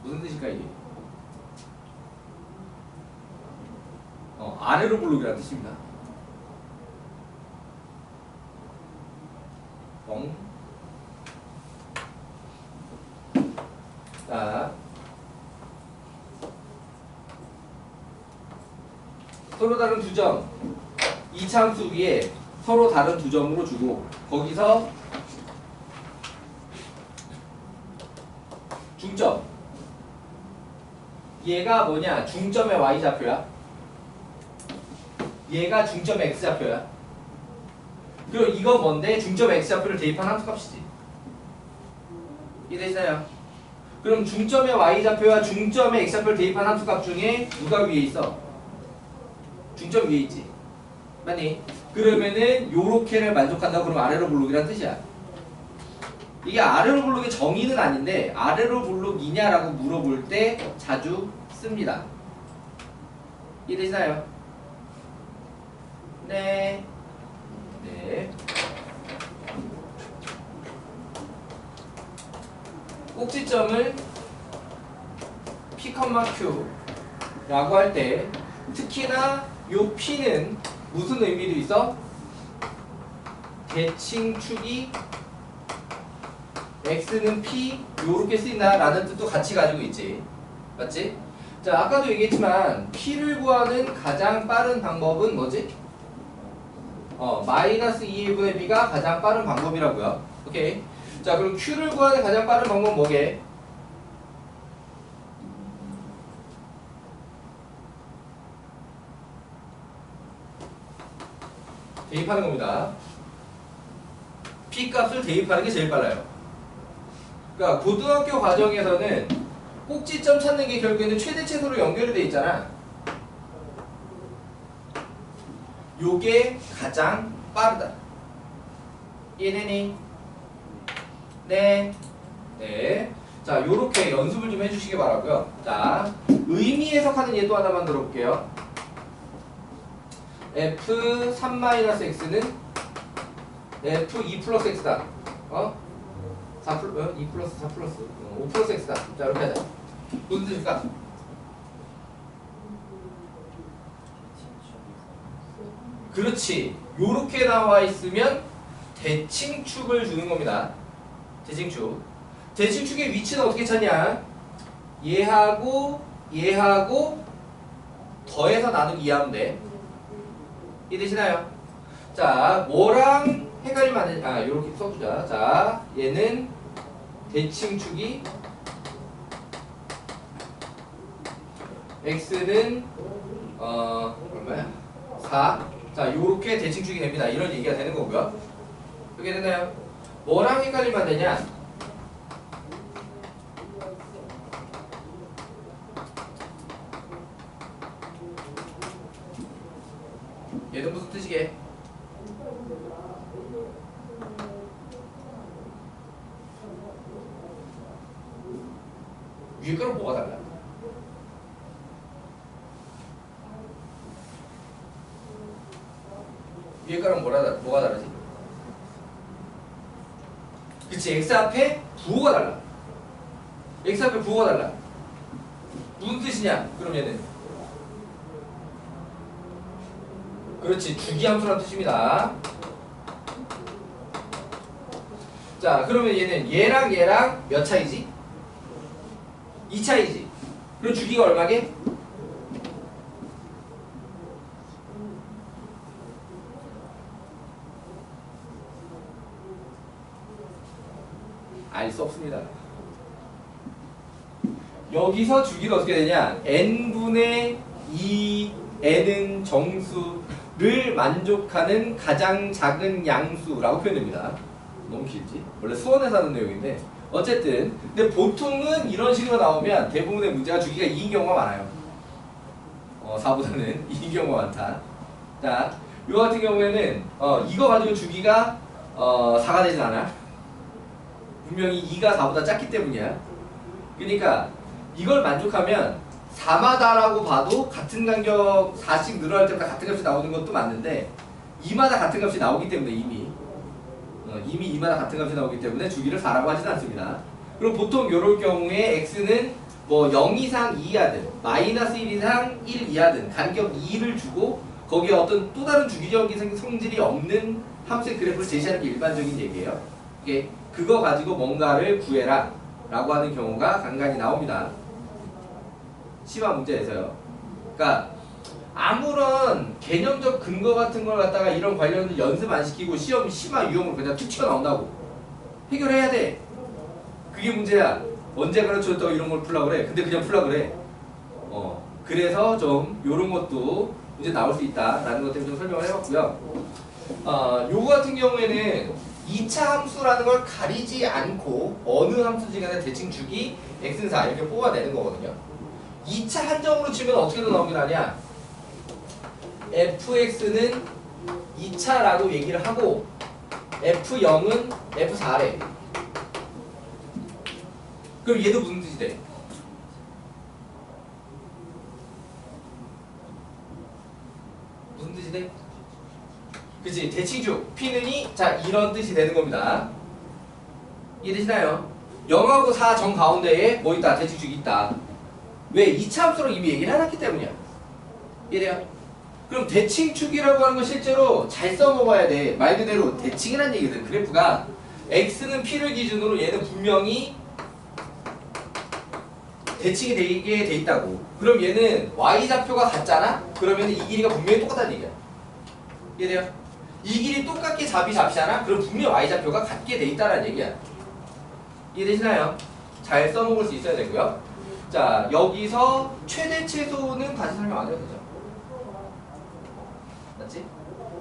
무슨 뜻일까 이게? 아래로 블록이라는 뜻입니다. 자, 서로 다른 두 점, 2차 함수 위에 서로 다른 두 점으로 주고 거기서 중점, 얘가 뭐냐? 중점의 y좌표야. 얘가 중점의 x좌표야. 그리고 이건 뭔데? 중점 x좌표를 대입한 함수값이지. 이해되시나요? 그럼 중점의 y좌표와 중점의 x좌표를 대입한 함수값 중에 누가 위에 있어? 중점 위에 있지. 맞니? 그러면은 요렇게를 만족한다고 그러면 아래로 블록이란 뜻이야. 이게 아래로 블록의 정의는 아닌데 아래로 블록이냐라고 물어볼 때 자주 씁니다. 이해되시나요? 네. 네. 꼭지점을 P, Q라고 할 때 특히나 요 P는 무슨 의미도 있어? 대칭축이 X는 P 요렇게 쓰인다 라는 뜻도 같이 가지고 있지. 맞지? 자, 아까도 얘기했지만 P를 구하는 가장 빠른 방법은 뭐지? 마이너스 2분의 B가 가장 빠른 방법이라고요. 오케이. 자, 그럼 Q를 구하는 가장 빠른 방법은 뭐게? 대입하는 겁니다. P 값을 대입하는 게 제일 빨라요. 그러니까 고등학교 과정에서는 꼭지점 찾는 게 결국에는 최대치수로 연결이 돼 있잖아. 요게 가장 빠르다. 이해되니? 네. 네. 자, 요렇게 연습을 좀 해주시기 바라고요. 자, 의미 해석하는 예 또 하나 만들어 볼게요. F3-X는 F2 플러스 X다. 2 플러스 4 플러스 5 플러스 X다. 자, 이렇게 하자. 무슨 뜻일까? 그렇지. 요렇게 나와 있으면 대칭축을 주는 겁니다. 대칭축. 대칭축의 위치는 어떻게 찾냐? 얘하고 더해서 나누기 2하면 돼. 이해되시나요? 자, 뭐랑 헷갈리면 안 돼. 요렇게 써주자. 자, 얘는 대칭축이 x는 얼마야? 4. 자, 요렇게 대칭축이 됩니다. 이런 얘기가 되는 거고요. 그게 됐나요? 뭐랑 헷갈리면 안 되냐? 얘는 무슨 뜻이게? 위에 거랑 뭐가 달라? 위에 거랑 뭐가 다르지? 그치, x 앞에 부호가 달라. x 앞에 부호가 달라. 무슨 뜻이냐? 그럼 얘는 그렇지, 주기함수라는 뜻입니다. 자, 그러면 얘는 얘랑 몇 차이지? 2 차이지. 그럼 주기가 얼마게? 알 수 없습니다. 여기서 주기가 어떻게 되냐? n분의 2 n은 정수를 만족하는 가장 작은 양수라고 표현됩니다. 너무 길지? 원래 수원에서 하는 내용인데 어쨌든 근데 보통은 이런 식으로 나오면 대부분의 문제가 주기가 2인 경우가 많아요. 4보다는 2인 경우가 많다. 자, 요 같은 경우에는 이거 가지고 주기가 4가 되진 않아. 분명히 2가 4보다 작기 때문이야. 그러니까 이걸 만족하면 4마다라고 봐도 같은 간격 4씩 늘어날 때마다 같은 값이 나오는 것도 맞는데 2마다 같은 값이 나오기 때문에 이미 2마다 같은 값이 나오기 때문에 주기를 4라고 하지는 않습니다. 그럼 보통 이럴 경우에 x는 뭐 0 이상 2 이하든 마이너스 1 이상 1 이하든 간격 2를 주고 거기에 어떤 또 다른 주기적인 성질이 없는 함수의 그래프를 제시하는 게 일반적인 얘기예요. 이게 그거 가지고 뭔가를 구해라 라고 하는 경우가 간간히 나옵니다. 심화 문제에서요. 그러니까 아무런 개념적 근거 같은 걸 갖다가 이런 관련된 연습 안 시키고 시험 심화 유형으로 그냥 툭 튀어 나온다고. 해결해야 돼. 그게 문제야. 언제 가르쳐줬다고 이런 걸 풀라고 그래. 근데 그냥 풀라고 그래. 그래서 좀 요런 것도 이제 나올 수 있다라는 것 때문에 좀 설명을 해봤고요. 요거 같은 경우에는 2차 함수라는 걸 가리지 않고 어느 함수지 간에 대칭 주기 x는 4 이렇게 뽑아내는 거거든요. 2차 한정으로 치면 어떻게 나오긴 하냐? fx는 2차라고 얘기를 하고 f0은 f4래. 그럼 얘도 무슨 뜻이 돼? 무슨 뜻이 돼? 그치, 대칭축 P는 자 이런 뜻이 되는 겁니다. 이해되시나요? 0하고 4 정 가운데에 뭐 있다? 대칭축이 있다. 왜? 2차 함수로 이미 얘기를 해놨기 때문이야. 이해돼요? 그럼 대칭축이라고 하는 건 실제로 잘 써먹어야 돼. 말 그대로 대칭이라는 얘기거든. 그래프가 x는 P를 기준으로 얘는 분명히 대칭이 되게 돼 있다고. 그럼 얘는 y좌표가 같잖아? 그러면 이 길이가 분명히 똑같다는 얘기야. 이해돼요? 이 길이 똑같게 잡히잖아? 그럼 분명히 y좌표가 같게 돼 있다는 얘기야. 이해되시나요? 잘 써먹을 수 있어야 되고요. 자, 여기서 최대 최소는 다시 설명 안 해도 되죠. 맞지?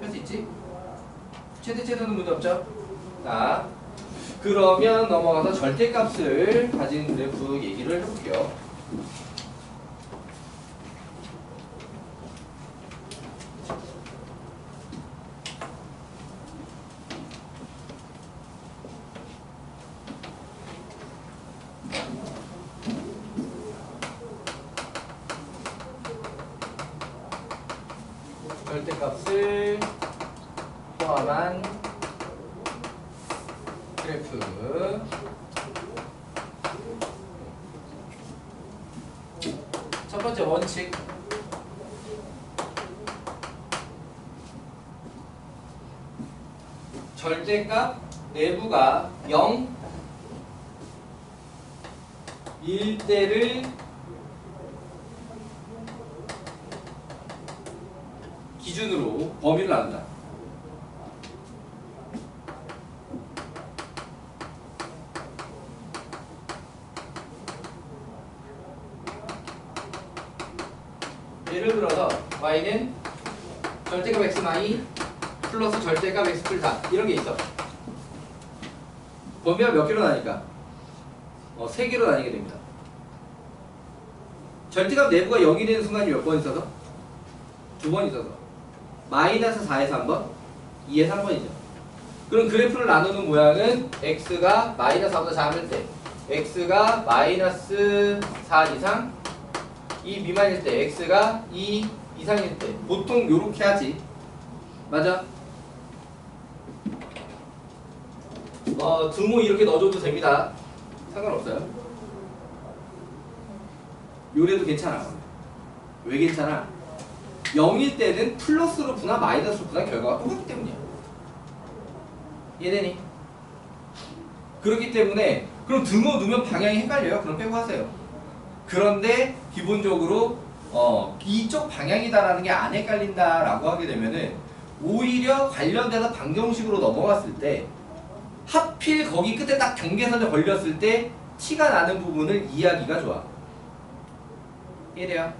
할 수 있지? 최대 최소는 문제 없죠? 자, 그러면 넘어가서 절대값을 가진 그래프 얘기를 해볼게요. 절대값을 포함한 그래프. 첫 번째 원칙. 절대값 내부가 0, 1대를 기준으로 범위를 나눈다. 예를 들어서 y는 절대값 x 마이 플러스 절대값 x 플 4 이런 게 있어. 범위가 몇 개로 나니까? 3개로 나뉘게 됩니다. 절대값 내부가 0이 되는 순간이 몇 번 있어서? 2번 있어서. 마이너스 4에서 한 번, 2에서 한 번이죠. 그럼 그래프를 나누는 모양은 x가 마이너스 4보다 작을 때, x가 마이너스 4 이상, 2 미만일 때, x가 2 이상일 때 보통 요렇게 하지. 맞아? 등호 이렇게 넣어줘도 됩니다. 상관없어요. 요래도 괜찮아. 왜 괜찮아? 0일 때는 플러스로 푸나 마이너스로 푸나 결과가 똑같기 때문이야. 이해되니? 그렇기 때문에 그럼 등호 넣으면 방향이 헷갈려요. 그럼 빼고 하세요. 그런데 기본적으로 이쪽 방향이다라는 게 안 헷갈린다라고 하게 되면은 오히려 관련돼서 방정식으로 넘어갔을 때 하필 거기 끝에 딱 경계선에 걸렸을 때 티가 나는 부분을 이해하기가 좋아. 이해돼요?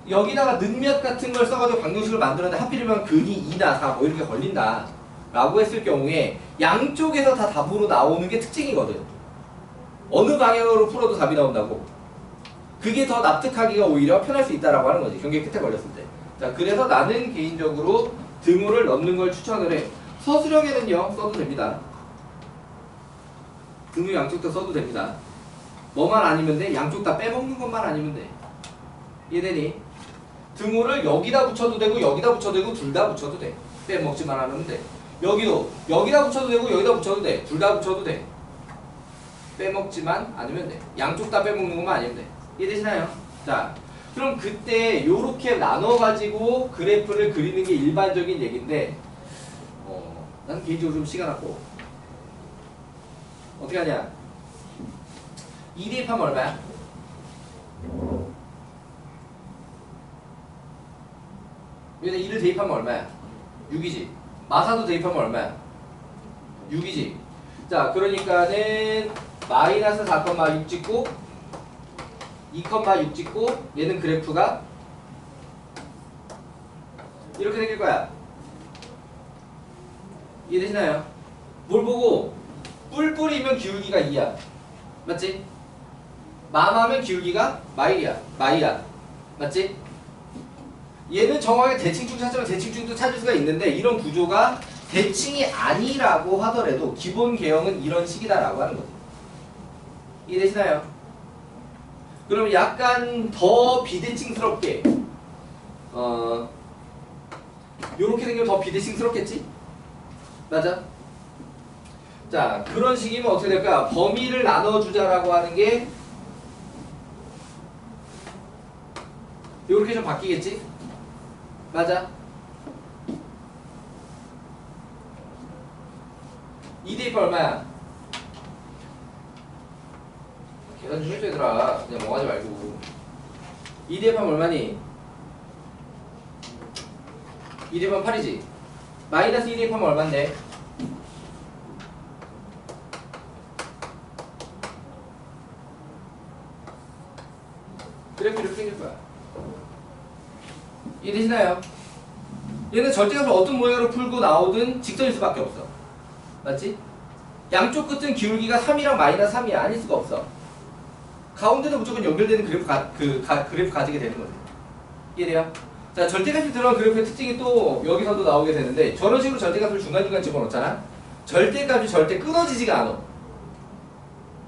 여기다가 능몇 같은 걸 써가지고 방정식을 만들었는데 하필이면 근이 2나 4 뭐 이렇게 걸린다 라고 했을 경우에 양쪽에서 다 답으로 나오는 게 특징이거든. 어느 방향으로 풀어도 답이 나온다고. 그게 더 납득하기가 오히려 편할 수 있다라고 하는 거지. 경계 끝에 걸렸을 때. 자, 그래서 나는 개인적으로 등호를 넣는 걸 추천을 해. 서술형에는요 써도 됩니다. 등호 양쪽 다 써도 됩니다. 뭐만 아니면 돼? 양쪽 다 빼먹는 것만 아니면 돼. 이해되니? 등호를 여기다 붙여도 되고 여기다 붙여도 되고 둘 다 붙여도 돼. 빼먹지만 않으면 돼. 여기도 여기다 붙여도 되고 여기다 붙여도 돼. 둘 다 붙여도 돼. 빼먹지만 않으면 돼. 양쪽 다 빼먹는 것만 아니면 돼. 이해되시나요? 자, 그럼 그때 요렇게 나눠가지고 그래프를 그리는 게 일반적인 얘기인데 난 개인적으로 좀 시간 아까워. 어떻게 하냐? 2 대입하면 얼마야? 여기다 2를 대입하면 얼마야? 6이지. 마사도 대입하면 얼마야? 6이지. 자, 그러니까는 마이너스 4,6 찍고 2,6 찍고 얘는 그래프가 이렇게 생길 거야. 이해되시나요? 뭘 보고? 뿔뿔이면 기울기가 2야. 맞지? 맘하면 기울기가 마이야. 맞지? 얘는 정확하게 대칭중 찾으면 대칭중도 찾을 수가 있는데 이런 구조가 대칭이 아니라고 하더라도 기본 개형은 이런 식이다라고 하는 거지. 이해되시나요? 그럼 약간 더 비대칭스럽게 요렇게 생기면 더 비대칭스럽겠지? 맞아? 자, 그런 식이면 어떻게 될까? 범위를 나눠주자라고 하는 게 요렇게 좀 바뀌겠지? 맞아? 2 대입 얼마야? 계산 좀 해줘 얘들아. 그냥 멍하지 말고. 2 대입하면 얼마니? 2 대입하면 8이지? 마이너스 2 대입하면 얼만데? 그래프 이렇게 생길 거야. 이해되시나요? 얘는 절대값을 어떤 모양으로 풀고 나오든 직선일 수밖에 없어. 맞지? 양쪽 끝은 기울기가 3이랑 마이너스 3이야. 아닐 수가 없어. 가운데는 무조건 연결되는 그래프 가지게 되는 거지. 이해돼요? 자, 절대값이 들어간 그래프의 특징이 또 여기서도 나오게 되는데 저런 식으로 절대값을 중간중간 집어넣잖아? 절대값이 절대 끊어지지가 않아.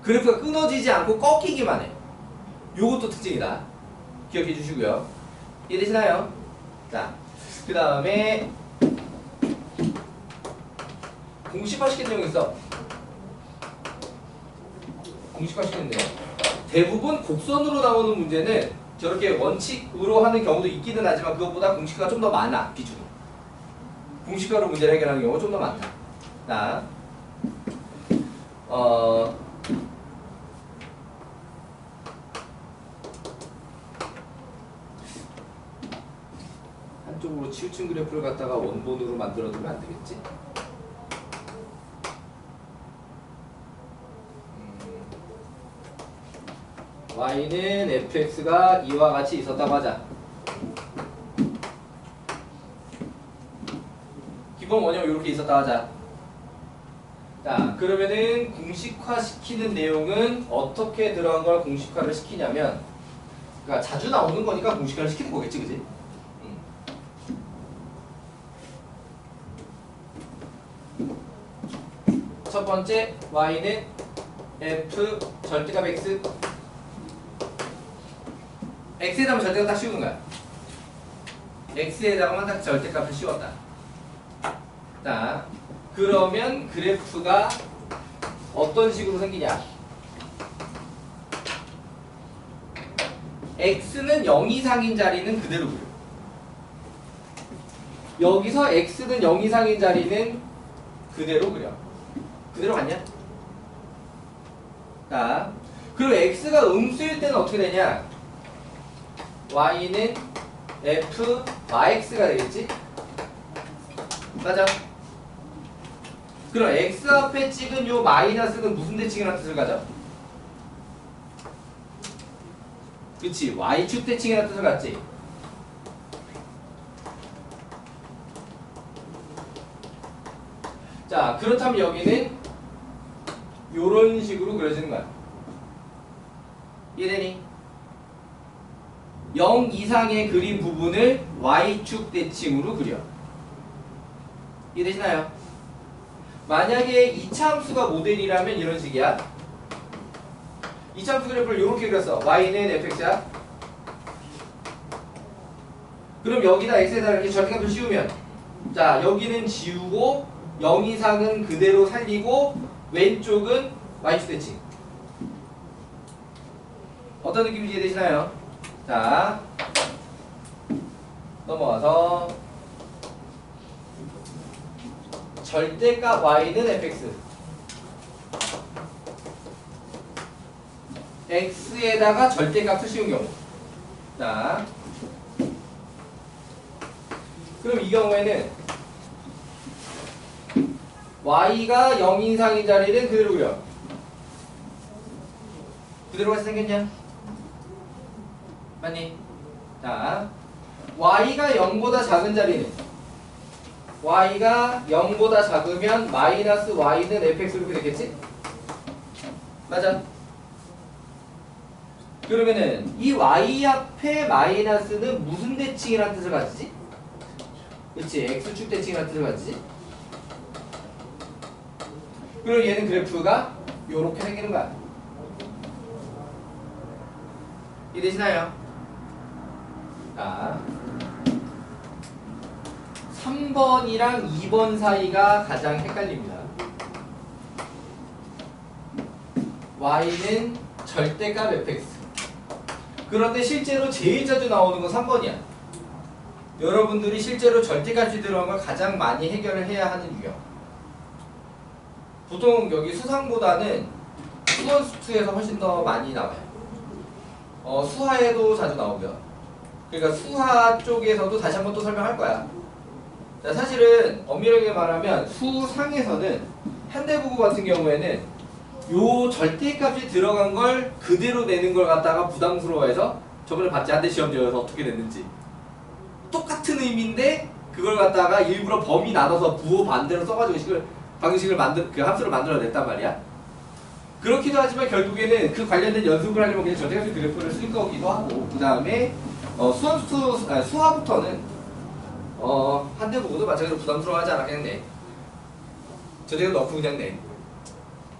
그래프가 끊어지지 않고 꺾이기만 해. 요것도 특징이다. 기억해 주시고요. 이해되시나요? 자, 그 다음에 공식화 시키는 내용이 있어. 공식화 시키는 내용. 대부분 곡선으로 나오는 문제는 저렇게 원칙으로 하는 경우도 있기는 하지만 그것보다 공식화가 좀 더 많아. 비중이. 공식화로 문제를 해결하는 경우가 좀 더 많다. 자, 한쪽으로 치우친 그래프를 갖다가 원본으로 만들어두면 안 되겠지? y는 fx가 이와 같이 있었다고 하자. 기본 원형 이렇게 있었다 하자. 자, 그러면은 공식화 시키는 내용은 어떻게 들어간 걸 공식화를 시키냐면, 그러니까 자주 나오는 거니까 공식화를 시키는 거겠지, 그지? 첫 번째 y는 f 절대값 x. x에다가 절대값 딱 씌우는 거야. x에다가만 딱 절대값을 씌웠다. 자, 그러면 그래프가 어떤 식으로 생기냐? x는 0 이상인 자리는 그대로 그려. 여기서 x는 0 이상인 자리는 그대로 그려. 그대로 갔냐? 자, 그리고 x가 음수일 때는 어떻게 되냐? y는 f yx가 되겠지? 맞아? 그럼 x 앞에 찍은 요 마이너스는 무슨 대칭이라는 뜻을 가져? 그치, y축 대칭이라는 뜻을 갖지? 자, 그렇다면 여기는 요런 식으로 그려지는 거야. 이해되니? 0 이상의 그린 부분을 y축 대칭으로 그려. 이해되시나요? 만약에 이차함수가 모델이라면 이런 식이야. 이차함수 그래프를 이렇게 그렸어. y는 fx야. 그럼 여기다 x에다 이렇게 절대값을 씌우면, 자, 여기는 지우고 0 이상은 그대로 살리고 왼쪽은 y축 대칭. 어떤 느낌인지 이해되시나요? 자, 넘어와서 절대값 y는 fx. x에다가 절대값을 씌운 경우. 자, 그럼 이 경우에는 y가 0 이상인 자리는 그대로 그려. 그대로 같이 생겼냐? 맞니? 자, y가 0보다 작은 자리는, y가 0보다 작으면 마이너스 y는 fx 이렇게 되겠지? 맞아? 그러면은 이 y 앞에 마이너스는 무슨 대칭이라는 뜻을 가지지? 그치, x축 대칭이라는 뜻을 가지지? 그럼 얘는 그래프가 요렇게 생기는 거야. 이해되시나요? 자, 3번이랑 2번 사이가 가장 헷갈립니다. y는 절대값 fx. 그런데 실제로 제일 자주 나오는 건 3번이야. 여러분들이 실제로 절대값이 들어간 걸 가장 많이 해결을 해야 하는 유형. 보통 여기 수상보다는 수원 수투에서 훨씬 더 많이 나와요. 수화에도 자주 나오고요. 그러니까 수화 쪽에서도 다시 한번 또 설명할 거야. 자, 사실은 엄밀하게 말하면 수상에서는 현대부고 같은 경우에는 요 절대값이 들어간 걸 그대로 내는 걸 갖다가 부담스러워해서 저번에 봤지 한대 시험지에서 어떻게 냈는지 똑같은 의미인데 그걸 갖다가 일부러 범위 나눠서 부호 반대로 써가지고 방식을 그 함수를 만들어냈단 말이야. 그렇기도 하지만 결국에는 그 관련된 연습을 하려면 그냥 절대값의 그래프를 쓸 거기도 하고, 그 다음에 수화부터는 한대부고도 마찬가지로 부담스러워하지 않아. 그냥 내 절대값 넣고 그냥 내.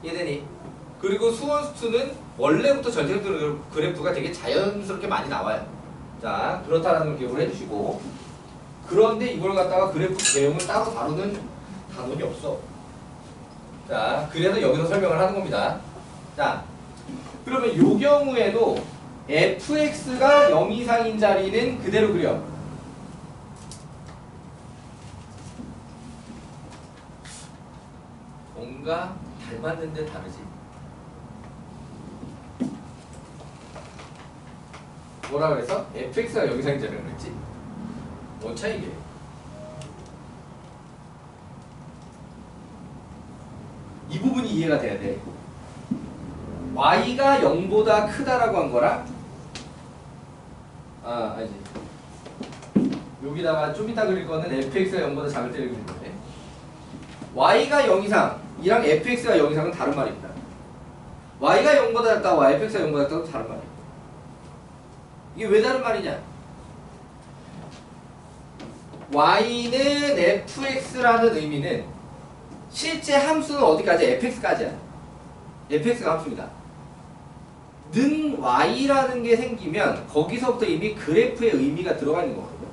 이해되니? 그리고 수원수투는 원래부터 절대값 그래프가 되게 자연스럽게 많이 나와요. 자, 그렇다는 걸 기억을 해주시고, 그런데 이걸 갖다가 그래프 내용을 따로 다루는 단원이 없어. 자, 그래서 여기서 설명을 하는 겁니다. 자, 그러면 요 경우에도 fx가 0 이상인 자리는 그대로 그려. 뭔가 닮았는데 다르지. 뭐라 그래서? fx가 0 이상인 자리라고 그랬지? 뭔 차이게? 이 부분이 이해가 돼야 돼. y가 0보다 크다라고 한 거랑 아니지. 여기다가 좀 이따 그릴 거는 fx가 0보다 작을 때 그릴 건데, y가 0 이상이랑 fx가 0 이상은 다른 말입니다. y가 0보다 작다와 fx가 0보다 작다도 다른 말이에요. 이게 왜 다른 말이냐? y는 fx라는 의미는 실제 함수는 어디까지? fx까지야. fx가 함수입니다. 는 y라는 게 생기면 거기서부터 이미 그래프의 의미가 들어가 있는 거거든요.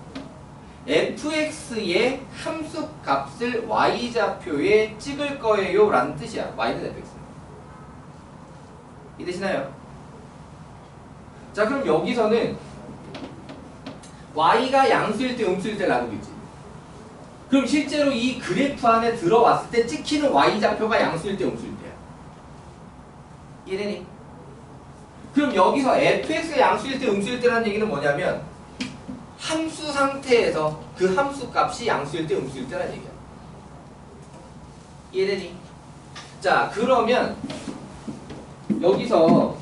fx의 함수 값을 y좌표에 찍을 거예요 라는 뜻이야. y는 fx. 이해되시나요? 자, 그럼 여기서는 y가 양수일 때 음수일 때 나누고 있지. 그럼 실제로 이 그래프 안에 들어왔을 때 찍히는 y좌표가 양수일 때 음수일 때야. 이해되니? 그럼 여기서 fx가 양수일 때 음수일 때라는 얘기는 뭐냐면 함수 상태에서 그 함수 값이 양수일 때 음수일 때라는 얘기야. 이해되니? 자, 그러면 여기서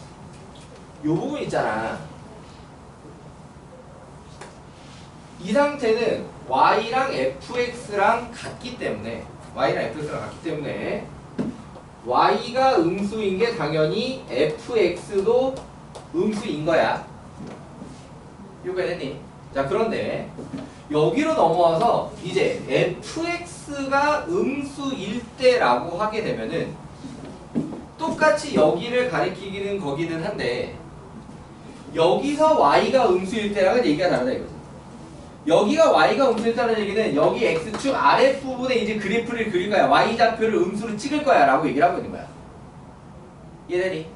요 부분 있잖아. 이 상태는 y랑 fx랑 같기 때문에 y가 음수인 게 당연히 fx도 음수인 거야. 이해됐니? 자, 그런데 여기로 넘어와서 이제 fx가 음수일 때라고 하게 되면은 똑같이 여기를 가리키기는 거기는 한데 여기서 y가 음수일 때랑은 얘기가 다르다 이거죠. 여기가 y가 음수일 때라는 얘기는 여기 x축 아랫부분에 이제 그래프를 그릴 거야. y좌표를 음수로 찍을 거야 라고 얘기를 하고 있는 거야. 이해되니?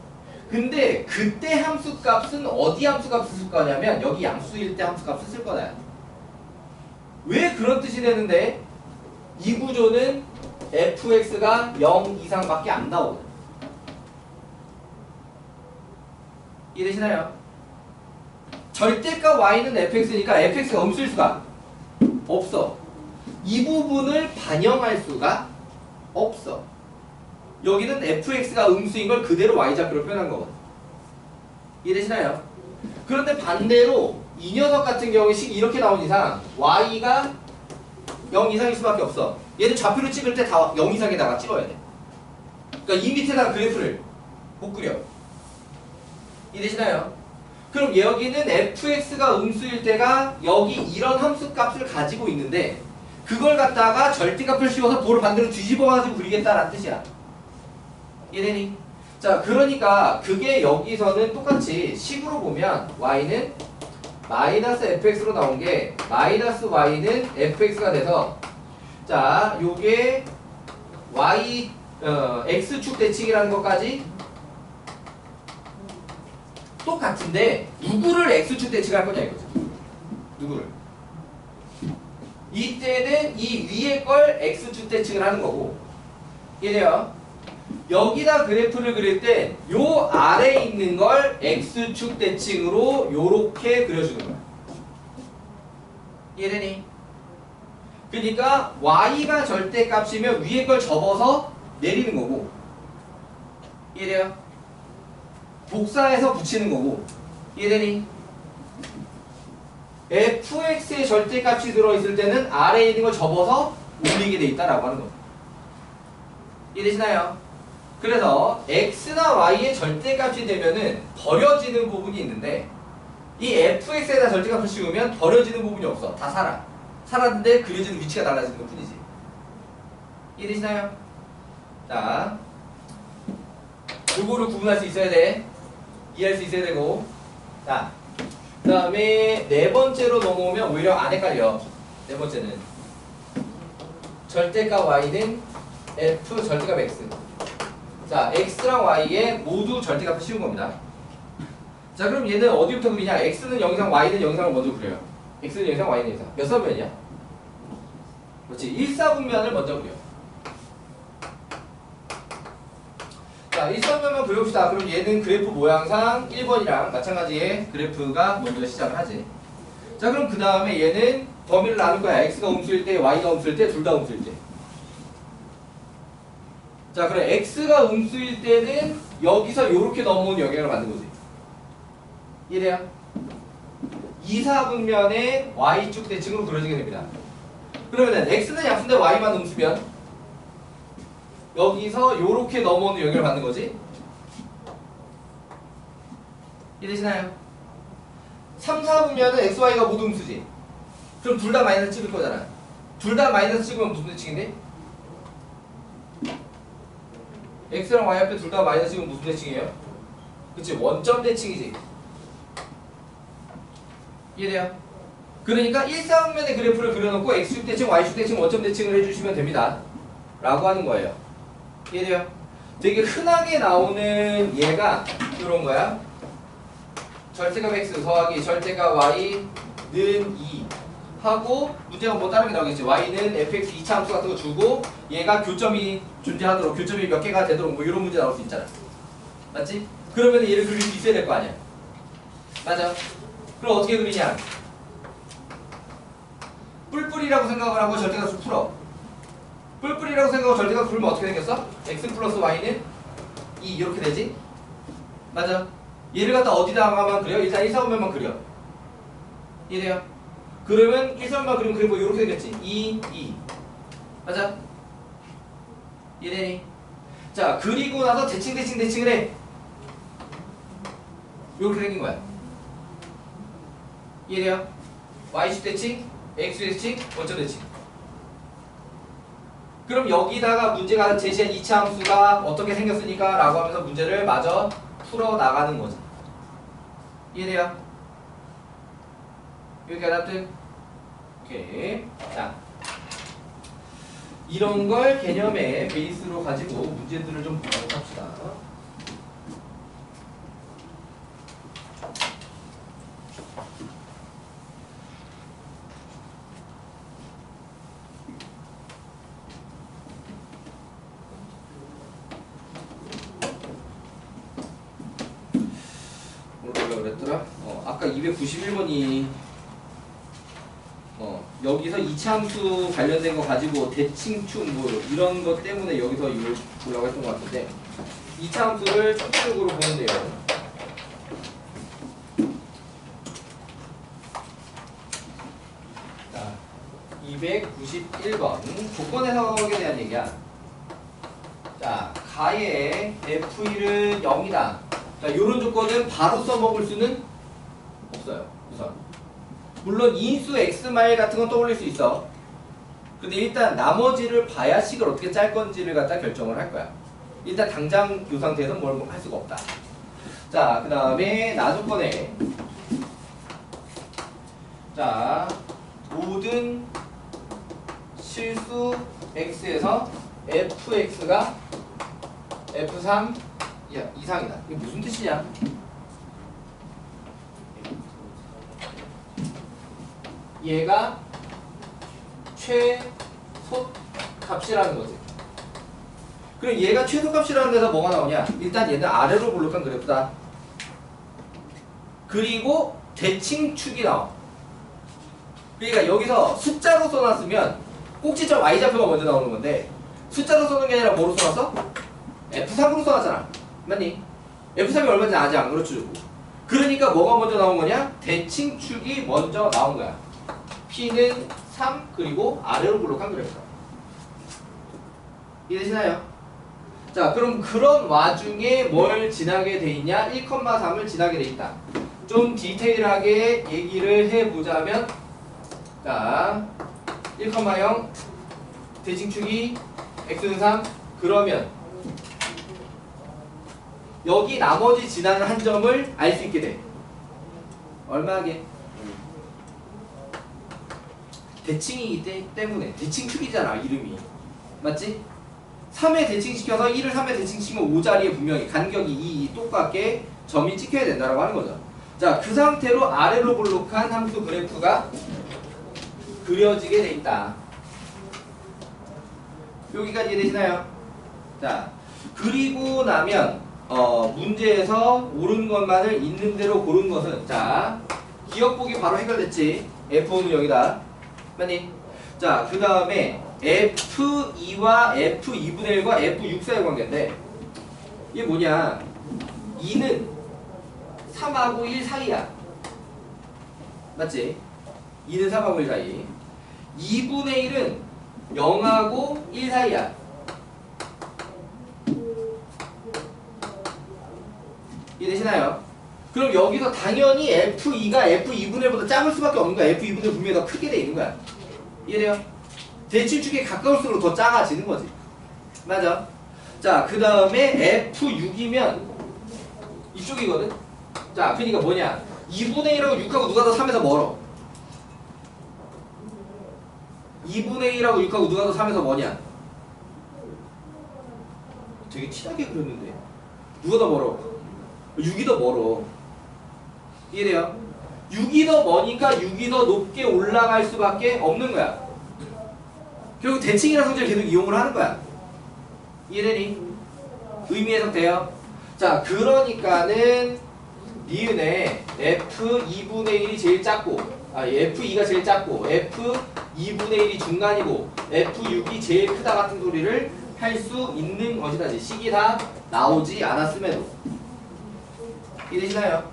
근데 그때 함수값은 어디 함수값을 쓸 거냐면 여기 양수일 때 함수값을 쓸 거다. 왜 그런 뜻이 되는데 이 구조는 fx가 0 이상밖에 안 나오거든. 이해되시나요? 절대값 y는 fx니까 fx가 음수일 수가 없어. 이 부분을 반영할 수가 없어. 여기는 fx가 음수인 걸 그대로 y좌표로 표현한 거거든. 이해되시나요? 그런데 반대로 이 녀석 같은 경우에 식이 이렇게 나온 이상 y가 0 이상일 수밖에 없어. 얘는 좌표를 찍을 때 다 0 이상에다가 찍어야 돼. 그러니까 이 밑에다가 그래프를 못 그려. 이해되시나요? 그럼 여기는 fx가 음수일 때가 여기 이런 함수 값을 가지고 있는데 그걸 갖다가 절대값을 씌워서 볼을 반대로 뒤집어가지고 그리겠다라는 뜻이야. 이해되니? 자, 그러니까 그게 여기서는 똑같이 식으로 보면 y는 마이너스 fx로 나온 게 마이너스 y는 fx가 돼서 자, 요게 y x축 대칭이라는 것까지 똑같은데 누구를 x축 대칭할 거냐 이거죠. 누구를? 이때는 이 위에 걸 x축 대칭을 하는 거고, 이래요. 여기다 그래프를 그릴 때 요 아래에 있는 걸 x축 대칭으로 요렇게 그려주는 거야. 이해되니? 그러니까 y가 절대값이면 위에 걸 접어서 내리는 거고, 이해돼요? 복사해서 붙이는 거고, 이해되니? fx의 절대값이 들어있을 때는 아래에 있는 걸 접어서 올리게 돼 있다라고 하는 거죠. 이해되시나요? 그래서 x나 y의 절대값이 되면은 버려지는 부분이 있는데, 이 fx에다 절대값을 씌우면 버려지는 부분이 없어. 다 살아. 살았는데 그려지는 위치가 달라지는 것 뿐이지. 이해되시나요? 자, 요거를 구분할 수 있어야 돼. 이해할 수 있어야 되고. 자, 그 다음에 네 번째로 넘어오면 오히려 안 헷갈려. 네 번째는 절대값 y는 f 절대값 x. 자, x랑 y에 모두 절대값을 씌운 겁니다. 자, 그럼 얘는 어디부터 그리냐? x는 0이상 y는 0이상을 먼저 그려요. x는 0이상 y는 0이상. 몇 사분면이야? 그렇지. 1사분면을 먼저 그려. 자, 1사분면만 그려봅시다. 그럼 얘는 그래프 모양상 1번이랑 마찬가지의 그래프가 먼저 시작을 하지. 자, 그럼 그 다음에 얘는 범위를 나눌 거야. x가 음수일 때, y가 음수일 때, 둘 다 음수일 때. 자, 그럼 x가 음수일 때는 여기서 요렇게 넘어오는 영역을 만든 거지. 이해돼요? 2사분면의 y축 대칭으로 그려지게 됩니다. 그러면은 x는 약수인데 y만 음수면 여기서 요렇게 넘어오는 영역을 만든 거지. 이해되시나요? 3, 4분면은 x, y가 모두 음수지. 그럼 둘 다 마이너스 찍을 거잖아. 둘 다 마이너스 찍으면 무슨 대칭인데? x랑 y 앞에 둘 다 마이너스 찍으면 무슨 대칭이에요? 그치, 원점 대칭이지. 이해돼요? 그러니까 1사분면의 그래프를 그려놓고 x축 대칭, y축 대칭, 원점 대칭을 해주시면 됩니다. 라고 하는 거예요. 이해돼요? 되게 흔하게 나오는 얘가 이런 거야. 절대값 x 더하기 절대값 y는 2 하고, 문제가 뭐 다른 게 나오겠지. y는 fx 2차 함수 같은 거 주고 얘가 교점이 존재하도록, 교점이 몇 개가 되도록 뭐 이런 문제 나올 수 있잖아. 맞지? 그러면 얘를 그릴 수 있어야 될 거 아니야. 맞아? 그럼 어떻게 그리냐? 뿔뿔이라고 생각을 하고 절대값을 풀어. 뿔뿔이라고 생각하고 절대값을 풀면 어떻게 생겼어? x 플러스 y는 2 이렇게 되지? 맞아? 얘를 갖다 어디다가만 그려? 일단 1사분면만 그려. 이해돼요? 그러면 1사분면만 그리면 그리고 이렇게 되겠지. 2, 2. 맞아? 이해되니? 자, 그리고 나서 대칭을 해. 이렇게 생긴 거야. 이해돼요? y축 대칭, x축 대칭, 원점 대칭. 그럼 여기다가 문제가 제시한 2차 함수가 어떻게 생겼으니까 라고 하면서 문제를 마저 풀어나가는 거지. 이해돼요? 여기까지 납득? 오케이. 자, 이런 걸 개념의 베이스로 가지고 문제들을 좀 보도록 합시다. 그랬더라? 아까 291번이 여기서 2차 함수 관련된 거 가지고 대칭축 뭐 이런 것 때문에 여기서 이걸 보려고 했던 것 같은데, 2차 함수를 총체적으로 보는데요. 자, 291번 조건 해석에 대한 얘기야. 자, 가의 f1은 0이다. 자, 이런 조건은 바로 써먹을 수는 없어요. 우선. 물론 인수 x마일 같은 건 떠올릴 수 있어. 근데 일단 나머지를 봐야 식을 어떻게 짤 건지를 갖다 결정을 할 거야. 일단 당장 이 상태에서 뭘 할 수가 없다. 자, 그 다음에 나조건에 자, 모든 실수 x에서 fx가 f3 이상이다. 이게 무슨 뜻이냐? 얘가 최소 값이라는 거지. 그럼 얘가 최소값이라는 데서 뭐가 나오냐? 일단 얘는 아래로 볼록한 그래프다. 그리고 대칭축이 나와. 그러니까 여기서 숫자로 써놨으면 꼭지점 y좌표가 먼저 나오는 건데 숫자로 써는 게 아니라 뭐로 써놨어? F3으로 써놨잖아. 맞니? F3이 얼마인지 아직 안 그려주고. 그러니까 뭐가 먼저 나온 거냐? 대칭축이 먼저 나온 거야. P는 3 그리고 아래로 볼록한 그래프다. 이해되시나요? 자, 그럼 그런 와중에 뭘 지나게 돼 있냐? 1,3을 지나게 돼 있다. 좀 디테일하게 얘기를 해보자면 자, 1,0 대칭축이 x는 3 그러면 여기 나머지 지나는 한 점을 알 수 있게 돼. 얼마게? 대칭이기 때문에 대칭축이잖아 이름이. 맞지? 3에 대칭시켜서 1을 3에 대칭시키면 5자리에 분명히 간격이 2 똑같게 점이 찍혀야 된다고 하는 거죠. 자, 그 상태로 아래로 볼록한 함수 그래프가 그려지게 돼 있다. 여기까지 이해되시나요? 자, 그리고 나면 문제에서 옳은 것만을 있는 대로 고른 것은 자, 기억보기 바로 해결됐지. F5는 여기다. 맞니? 자, 그 다음에 F2와 F2분의 1과 F6 사이의 관계인데 이게 뭐냐? 2는 3하고 1 사이야. 맞지? 2는 3하고 1 사이. 2분의 1은 0하고 1 사이야. 이해되시나요? 그럼 여기서 당연히 F2가 F2분의 1보다 작을 수밖에 없는 거야. F2분의 1 분명히 더 크게 돼 있는 거야. 이해돼요? 대칭축에 가까울수록 더 작아지는 거지. 맞아? 자, 그 다음에 F6이면 이쪽이거든? 자, 그니까 뭐냐? 2분의 1하고 6하고 누가 더 3에서 멀어? 2분의 1하고 6하고 누가 더 3에서 뭐냐? 되게 티나게 그렸는데 누가 더 멀어? 6이 더 멀어. 이해돼요? 6이 더 머니까 6이 더 높게 올라갈 수밖에 없는 거야. 결국 대칭이라는 성질을 계속 이용을 하는 거야. 이해되니? 의미 해석돼요? 자, 그러니까는 니은에 F2분의 1이 제일 작고 F2가 제일 작고 F2분의 1이 중간이고 F6이 제일 크다 같은 소리를 할 수 있는 것이다. 식이 다 나오지 않았음에도. 이해되시나요?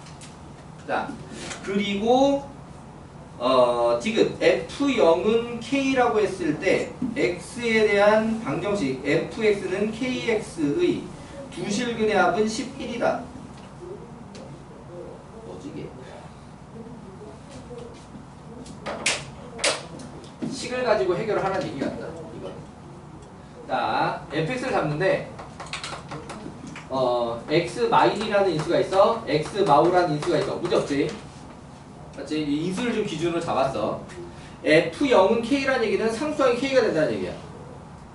자, 그리고 디귿 F0은 K라고 했을 때 X에 대한 방정식 Fx는 KX의 두 실근의 합은 11이다. 뭐지 이게? 식을 가지고 해결을 하라는 얘기 같다. 이거. 자, Fx를 잡는데 X-이라는 인수가 있어. X-마우라는 인수가 있어. 문제 없지? 맞지? 이 인수를 좀 기준으로 잡았어. F0은 K라는 얘기는 상수항이 K가 된다는 얘기야.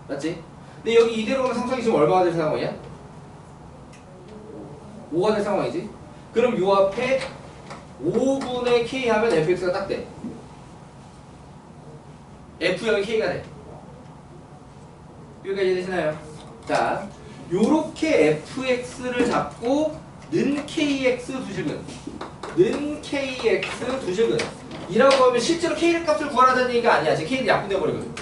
맞지? 근데 여기 이대로 가면 상수항이 지금 얼마가 될 상황이야? 5가 될 상황이지? 그럼 요 앞에 5분의 K 하면 Fx가 딱 돼. F0이 K가 돼. 여기까지 이해되시나요? 자, 요렇게 fx를 잡고 는 kx 두실근 는 kx 두실근 이라고 하면 실제로 k의 값을 구하라는 얘기가 아니야. 지금 k는 약분돼 버리거든.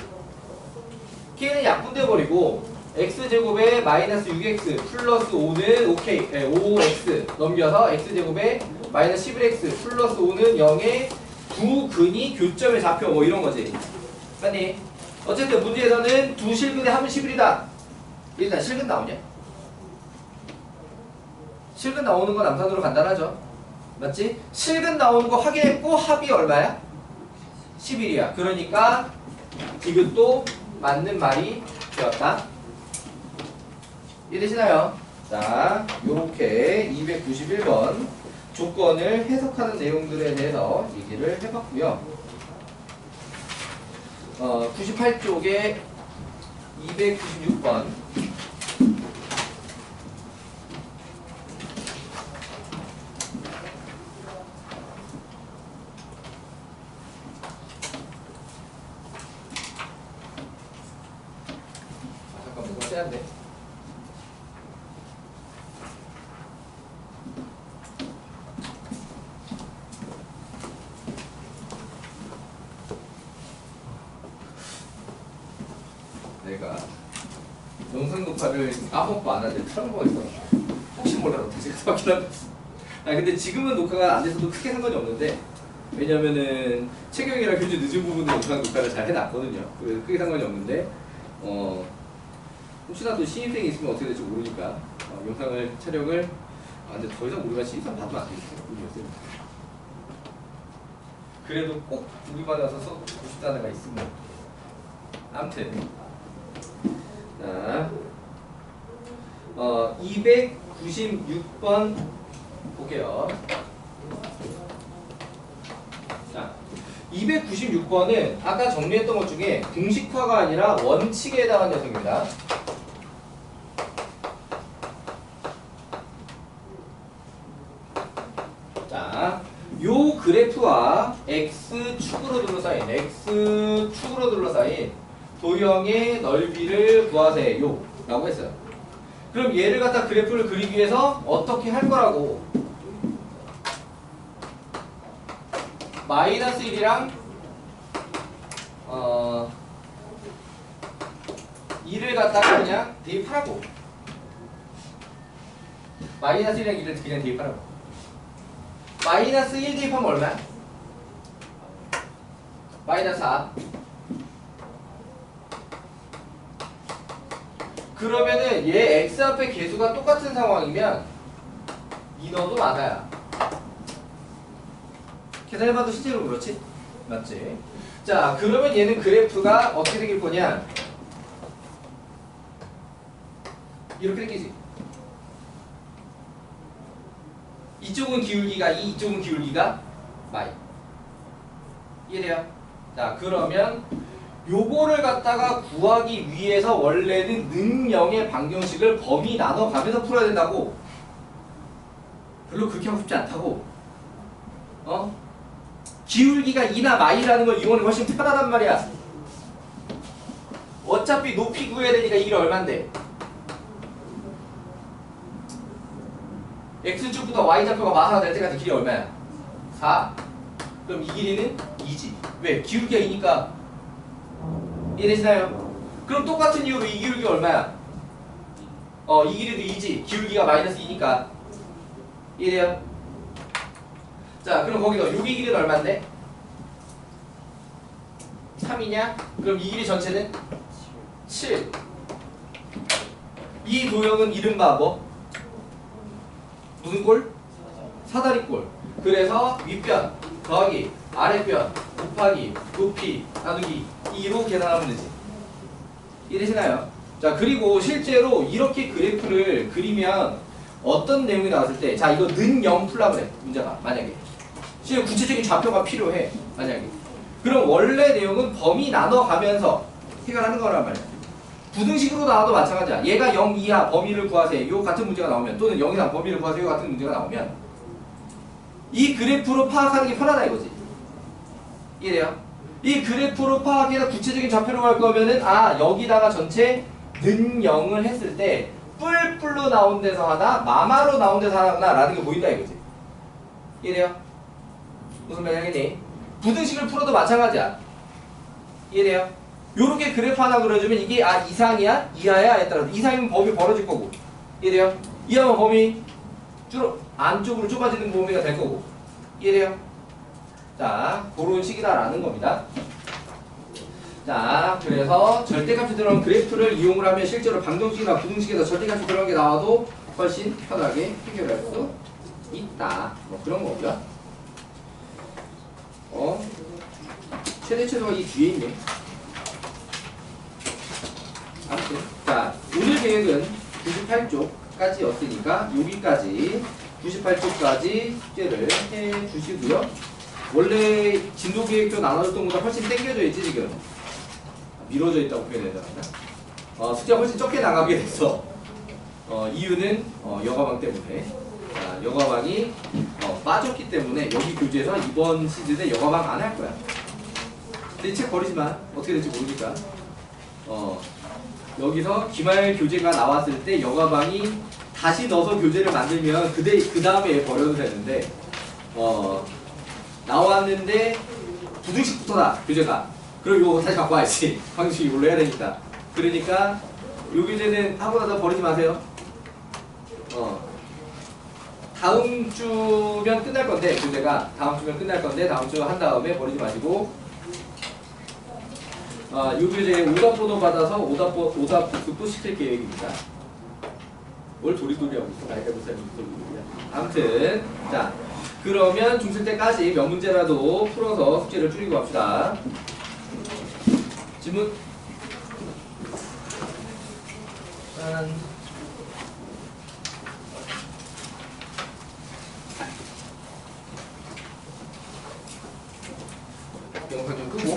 k는 약분돼 버리고 x제곱에 마이너스 6x 플러스 5는 5x 넘겨서 x제곱에 마이너스 11x 플러스 5는 0에 두 근이 교점에 잡혀 뭐 이런 거지. 맞니? 어쨌든 문제에서는 두 실근의 합은 11이다. 일단 실근 나오냐? 실근 나오는 건 암산으로 간단하죠. 맞지? 실근 나오는 거 확인했고 합이 얼마야? 11이야. 그러니까 디귿도 맞는 말이 되었다. 이해되시나요? 자, 요렇게 291번 조건을 해석하는 내용들에 대해서 얘기를 해봤고요. 98쪽에 296번 잠깐만 이거 떼야 돼. 영상을 까먹고 안 하는데 트라우마가 있어. 혹시 몰라서 다시 가서 확인하고 있어. 아 근데 지금은 녹화가 안 돼서도 크게 상관이 없는데 왜냐면은 채경이랑 교주 늦은 부분은 영상 녹화를 잘 해놨거든요. 그래서 크게 상관이 없는데 혹시나 또 신입생이 있으면 어떻게 될지 모르니까 영상을 촬영을 근데 더 이상 우리가 신입생 받으면 안 되겠어요. 그래도 꼭 우리 반에 와서 보고 싶다는 애가 있으면 아무튼 자 296번 볼게요. 자 296번은 아까 정리했던 것 중에 공식화가 아니라 원칙에 해당하는 녀석입니다. 자, 요 그래프와 x축으로 둘러싸인 도형의 넓이를 구하세요 라고 했어요. 그럼 얘를 갖다 그래프를 그리기 위해서 어떻게 할 거라고? 마이너스 1이랑 2를 갖다가 그냥 대입하라고. 마이너스 1이랑 2를 그냥 대입하라고. 마이너스 1 대입하면 얼마야? 마이너스 4. 그러면은 얘 x 앞에 개수가 똑같은 상황이면 인어도 맞아요. 계산해봐도 실제로 그렇지? 맞지? 자, 그러면 얘는 그래프가 어떻게 생길 거냐? 이렇게 생기지. 이쪽은 기울기가 2, 이쪽은 기울기가 마이. 이해돼요? 자, 그러면 요거를 갖다가 구하기 위해서 원래는 능영의 방정식을 범위 나눠가면서 풀어야 된다고. 별로 그렇게 하고 싶지 않다고. 기울기가 2나 마이라는 걸 이용하는 게 훨씬 편하단 말이야. 어차피 높이 구해야 되니까 이 길이 얼만데? x축부터 y좌표가 마사가 될 때까지 길이 얼마야? 4. 그럼 이 길이는 2지. 왜? 기울기가 2니까. 이해되시나요? 그럼 똑같은 이유로 이 기울기 얼마야? 이 길이도 2지. 기울기가 마이너스 2니까. 이해돼요? 자, 그럼 거기서 여기 길이는 얼마인데? 3이냐? 그럼 이 길이 전체는 7. 이 도형은 이른바 뭐? 무슨 꼴? 사다리꼴. 그래서 윗변 더하기 아랫변 곱하기 높이 나누기 2로 계산하면 되지. 이해되시나요? 자, 그리고 실제로 이렇게 그래프를 그리면 어떤 내용이 나왔을 때, 자, 이거 는 0 풀라 그래. 문제가 만약에 실제 구체적인 좌표가 필요해. 만약에 그럼 원래 내용은 범위 나눠가면서 해결하는 거란 말이야. 부등식으로 나와도 마찬가지야. 얘가 0 이하 범위를 구하세요. 요 같은 문제가 나오면, 또는 0 이상 범위를 구하세요. 요 같은 문제가 나오면 이 그래프로 파악하는 게 편하다 이거지. 이해돼요? 이 그래프로 파악해서 구체적인 좌표로 갈 거면은 여기다가 전체 는 0을 했을 때 뿔뿔로 나온 데서 하나, 마마로 나온 데서 하나 라는 게 보인다 이거지. 이해돼요? 무슨 말 알겠니? 부등식을 풀어도 마찬가지야. 이해돼요? 요렇게 그래프 하나 그려주면 이게 이상이야? 이하야? 에 따라서 이상이면 범위 벌어질 거고. 이해돼요? 이하면 범위 안쪽으로 좁아지는 범위가 될 거고. 이해돼요? 자, 그런 식이다라는 겁니다. 자, 그래서 절대값이 들어간 그래프를 이용을 하면 실제로 방정식이나 부등식에서 절대값이 들어간 게 나와도 훨씬 편하게 해결할 수 있다. 뭐 그런 거고요. 최대체도가 이 뒤에 있네. 아무튼 자, 오늘 계획은 98쪽까지였으니까 여기까지 98쪽까지 숙제를 해주시고요. 원래 진도 계획표 나눠줬던 것보다 훨씬 땡겨져 있지 지금. 미뤄져 있다고 표현해야 되나? 숙제가 훨씬 적게 나가게 됐어. 이유는 여가방 때문에. 자, 여가방이 빠졌기 때문에 여기 교재에서 이번 시즌에 여가방 안 할 거야. 근데 이 책 버리지 마. 어떻게 될지 모르니까. 여기서 기말 교재가 나왔을 때 여가방이 다시 넣어서 교재를 만들면 그 다음에 얘 버려도 되는데 나왔는데 부등식부터다 교재가. 그럼 이거 다시 갖고 와야지. 방식 이걸로 해야 되니까. 그러니까 요 교재는 하고 나서 버리지 마세요. 다음 주면 끝날 건데, 교재가 다음 주면 끝날 건데 다음 주 한 다음에 버리지 마시고, 요 교재에 오답 번호 받아서 오답 복습도 시킬 계획입니다. 뭘 도리도리하고 있어? 나이가 몇 살인지 도리도리야. 아무튼 자, 그러면 중쓸 때까지 몇 문제라도 풀어서 숙제를 줄이고 갑시다. 질문? 짠. 영상 좀 끄고